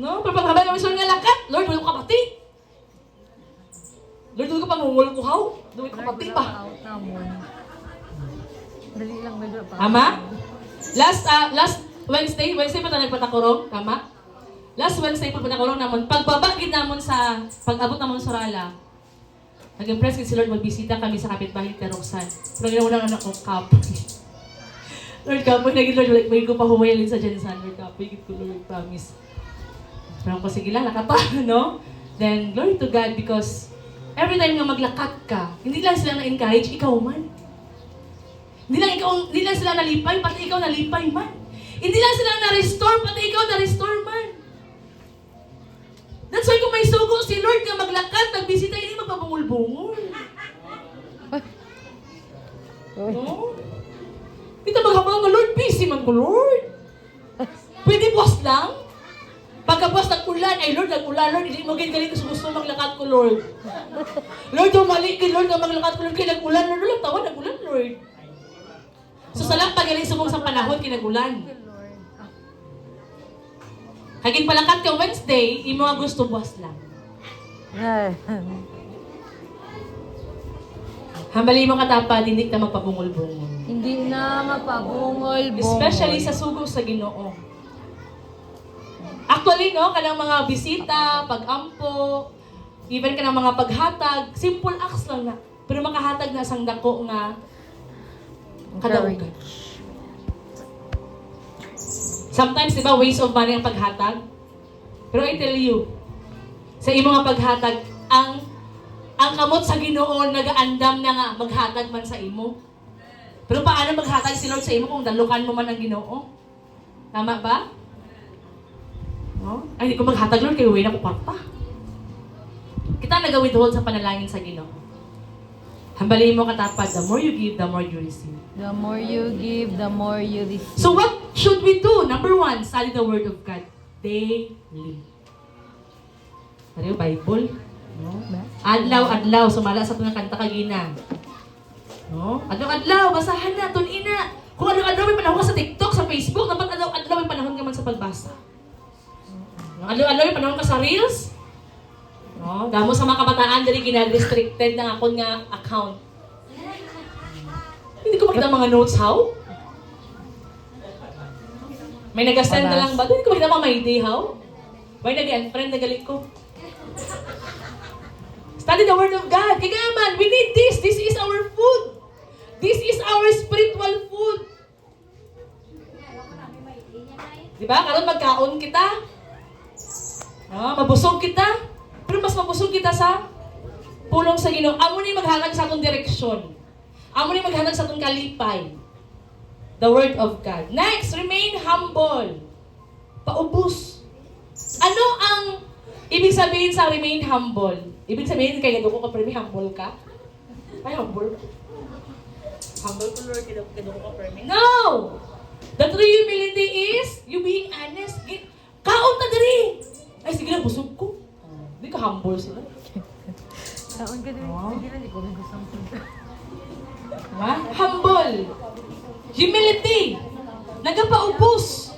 No? Pag maghamba sa Lord nga lakat, Lord, wala ko kapati. Lord, wala ko pangungul ko haw. Wala ko kapati pa. Dali lang, medyo pa. Ama? Last Wednesday pa tayo nagpatakurong, tama? Last Wednesday pa patakurong namon. Pagbabagid namon sa, pag-abot namon sa Rala, nag-impress si Lord, magbisita kami sa kapitbahay ni Roxanne. Pero ginawa ng anak ko, kapoy. Lord, kapoy, naging Lord, like, may ko pa humayalin sa Jensan. Lord, kapoy, git ko, Lord, promise. Pero ko, sige lang, nakata, no? Then, glory to God, because every time nga maglakat ka, hindi lang sila na-encourage, ikaw man. Hindi lang sila nalipay, pati ikaw nalipay man. Hindi lang sila na-restore, pati ikaw na-restore man. That's why kung may sugo si Lord nga maglakad, nagbisita, hindi magpapangulbungol. No? Kita maghabang nga, Lord, busy man ko, Lord. Pwede buwas lang? Pagkabuwas nag-ulan, ay Lord, nag-ulan, Lord, hindi mo ganyan kasi gusto maglakad ko, Lord. Lord, umalik kay Lord nga maglakad ko, Lord, kaya nag-ulan, Lord, Lord, tawa, nag-ulan, Lord. So sa lang pagaling sumong sa panahon, kinagulan. Kaging palakat ka Wednesday, imo nga gusto buwas lang. Hambali mo katapad, hindi ka magpabungol-bungol. Hindi na mapabungol-bungol. Especially sa sugo sa Ginoo. Actually, no, kanang mga bisita, pag-ampo, even kanang mga paghatag, simple acts lang na. Pero makahatag na sang dako nga kadaugan. Sometimes, di ba, waste of money ang paghatag? Pero I tell you, sa imo nga paghatag, ang kamot sa Ginoo nagaandam na nga maghatag man sa imo. Pero paano maghatag si Lord sa imo kung dalukan mo man ang Ginoo? Tama ba? No? Ay, hindi ko maghatag, Lord, kaya uwi na ko parta. Kita nag-withhold sa panalangin sa Ginoo. Hambalin mo katapad, the more you give, the more you receive. The more you give, the more you receive. So what should we do? Number 1, study the Word of God daily. Ano yung Bible? No? Adlaw, sumala sa itong kanta kagina. No? Adlaw, basahan na, tunin na. Kung adlaw may panahon ka sa TikTok, sa Facebook, dapat adlaw may panahon ka man sa pagbasa. No? Adlaw may panahon ka sa Reels. No? Damo sa mga kabataan, dali gina-restricted ng akong nga account. Hindi ko makita mga notes, how? May nag-send na lang ba? Hindi ko makita mga may day, how? May nag-unfriend, nagalit ko. Study the Word of God. Kaya man, we need this. This is our food. This is our spiritual food. Diba? Karon magkaon kita. No? Mabusog kita. Pero mas mabusog kita sa pulong sa Ginoo. Amo ni maghanag sa atong direksyon. Amo ni maghanag sa atong kalipay. The Word of God. Next, remain humble. Paubos. Ano ang ibig sabihin sa remain humble? Ibig sabihin kay gaduko ka pero humble ka? Ay, humble. Humble ko, Lord, gaduko ka pero no! The true humility is you being honest. Kaon ta diri. Ay, sige lang, busog ko. Hindi ka humble sila. Kaon ka din. Sige na, di ko gusto ang Diba? Humble. Humility. Nagapaubos.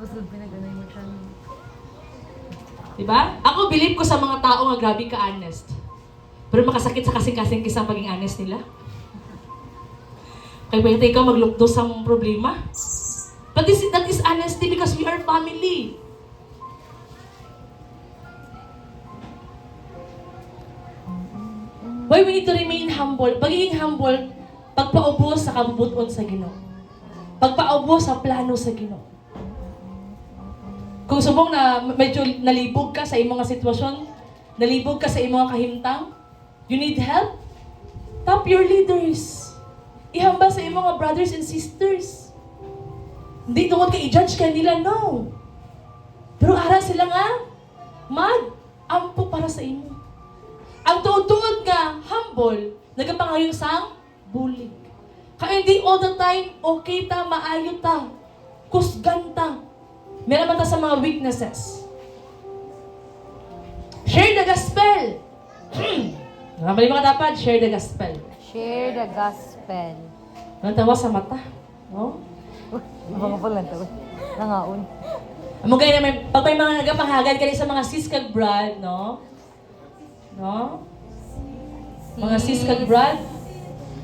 Busog pinaganay mo siya. Diba? Ako, believe ko sa mga tao nga grabe ka-honest. Pero makasakit sa kasing-kasing kisang paging honest nila. Kaya ba ikaw maglukdos ang problema? But that is honesty because we are family. Why we need to remain humble? Pagiging humble, pagpaubos sa kabubuton sa Ginoo. Pagpaubos sa plano sa Ginoo. Kung subong na medyo nalibog ka sa imong nga sitwasyon, nalibog ka sa imong kahimtang, you need help? Tap your leaders. Ihamba sa imong nga brothers and sisters. Hindi tungod ka i-judge ka nila, no. Pero ara sila nga mag-ampo para sa imo. Ang tuod-tuod nga, humble, nagapangayon sang bulig. Kaya hindi all the time, okay ta, maayo ta, kusgan ta. Meron man ta sa mga weaknesses. Share the gospel. Namali mga dapat, share the gospel. Share the gospel. Nantawa sa mata. No? Mga pala ito. Nangaon. Amo gaya naman, pag may mga nagapanghagan ka rin sa mga sis kag brad, no? No? Mga sis kag brad,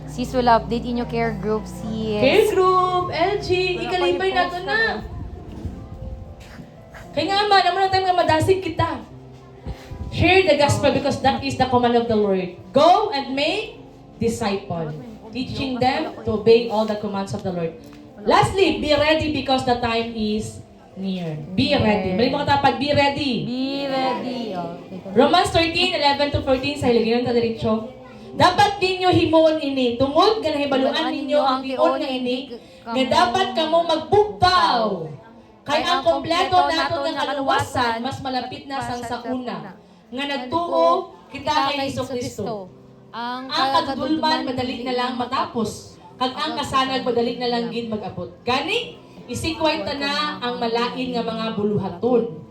Sis will update inyo care group, sis. Care group, LG, ikalipay na to na. Kaya nga man, naman na tayo nga madasig kita. Share the gospel because that is the command of the Lord. Go and make disciple, teaching them to obey all the commands of the Lord. Lastly, be ready because the time is near. Be ready. Balik mo katapat, be ready. Be ready. Romans 13:11-14 sa hiligyan ta diretso. Dapat ninyo himuon ini, tungod nga nahibaluan ninyo ang tiyon nga ini, nga dapat kamo magbugtaw. Kay ang kompleto nato nga kaluwasan mas malapit na sang sa una. Nga nagtuo kita kay Jesucristo. Ang kadulman madali na lang matapos. Kag ang kasanag madali na lang gid mag-abot. Gani isikwenta na ang malain nga mga buluhaton.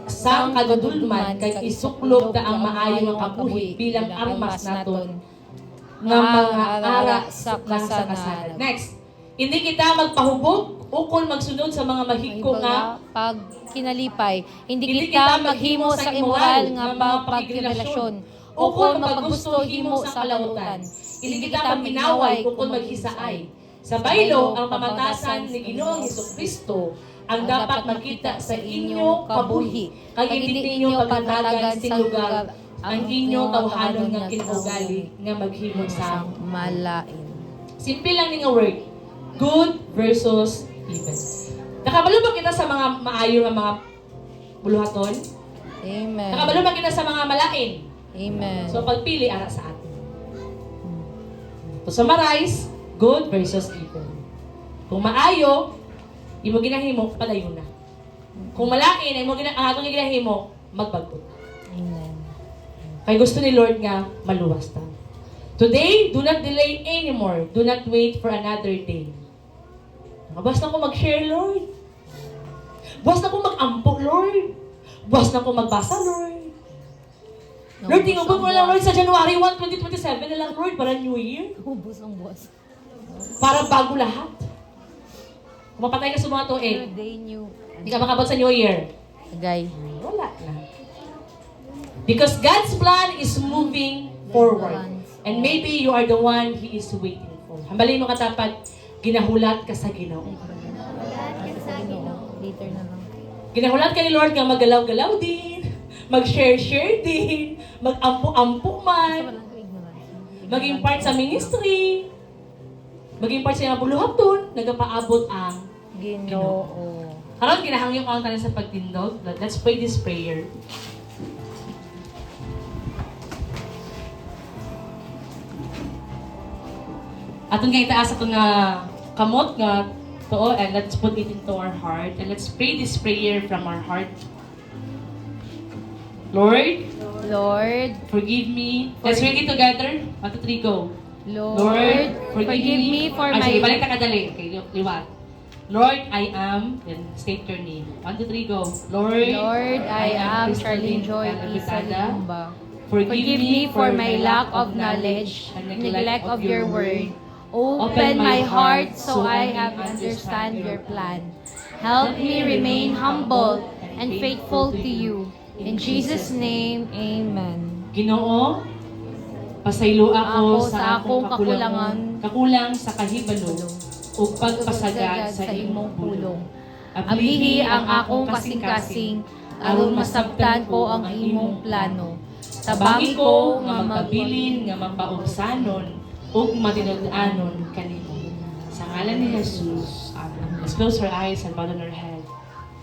Sang kadulman kay isuklog ta ang maayo nga kabuhi bilang armas naton nga mga ara sa kasanag. Next, hindi kita magpahubog ukon magsunod sa mga mahigko nga pag kinalipay, hindi kita maghimo sa immoral nga pagkirelasyon o kung magpagusto himo sa kalautan. Hindi kita magminaway kung maghisaay. Sa baylo, ang pamatasan ni Ginoong Jesucristo ang dapat makita sa inyo kabuhi. Kag hindi ninyo pagtatagan sa lugar ang inyong tawhanon nga kinugali nga maghimo sa malain. simple lang nga word. Good versus evil. Nakabalo ba kita sa mga maayo nga mga buluhaton? Amen. Nakabalo ba kita sa mga malain? Amen. So pagpili ara sa atin. To summarize, good versus evil. Kung maayo, imo ginahimo padayon na. Kung malain, imo atong ginahimo magbago. Amen. Kay gusto ni Lord nga maluwas ta. Today, do not delay anymore. Do not wait for another day. Basta ko mag-share, Lord. Basta ko mag-ampo, Lord. Basta ko magbasa, Lord. Lord, tingubog mo lang, Lord, sa January 1, 2027 na lang, Lord, para New Year. Ubus ang boss. Para bago lahat. Kung mapatay ka sa mga to, Day new. hindi ka makabot sa New Year. Guy. Wala na. Because God's plan is moving forward. And maybe you are the one He is waiting for. Hambalin mo katapat, ginahulat ka sa Ginoo. Later na lang. Ginahulat ka ni Lord nga maggalaw-galaw din, mag-share-share din, mag-ampo-ampo man, maging part sa ministry, maging part sa mga buluhaton, nagapaabot ang Ginoo. Karon ginahangyo ko ang tanan sa pagtindog. Let's pray this prayer. Atong nga itaas atong nga kamot nga too, and let's put it into our heart and let's pray this prayer from our heart. Lord, Lord, forgive me. Let's read it together. 1, 2, 3, go. Lord, forgive me for my... Sige, balik na kadali. Okay, liwat. Lord, I am, then state your name. 1, 2, 3, go. Lord, I am Charlene Joy Isa Lumba. Forgive me for my lack of knowledge and neglect of your word. Open my heart so I have understand your plan. Help me remain humble and faithful to you. In Jesus' name, Amen. Ginoo, pasaylo ako Ako sa akong kakulang sa kahibalo ug pagpasagad sa imong pulong. Ablihi ang akong kasing-kasing, aron masabtan ko ang imong plano. Tabangi ko nga magpabilin nga mapaubsanon ug matinud-anon kanimo. Sa ngalan ni Jesus, amen. Let's close our eyes and bow down our head.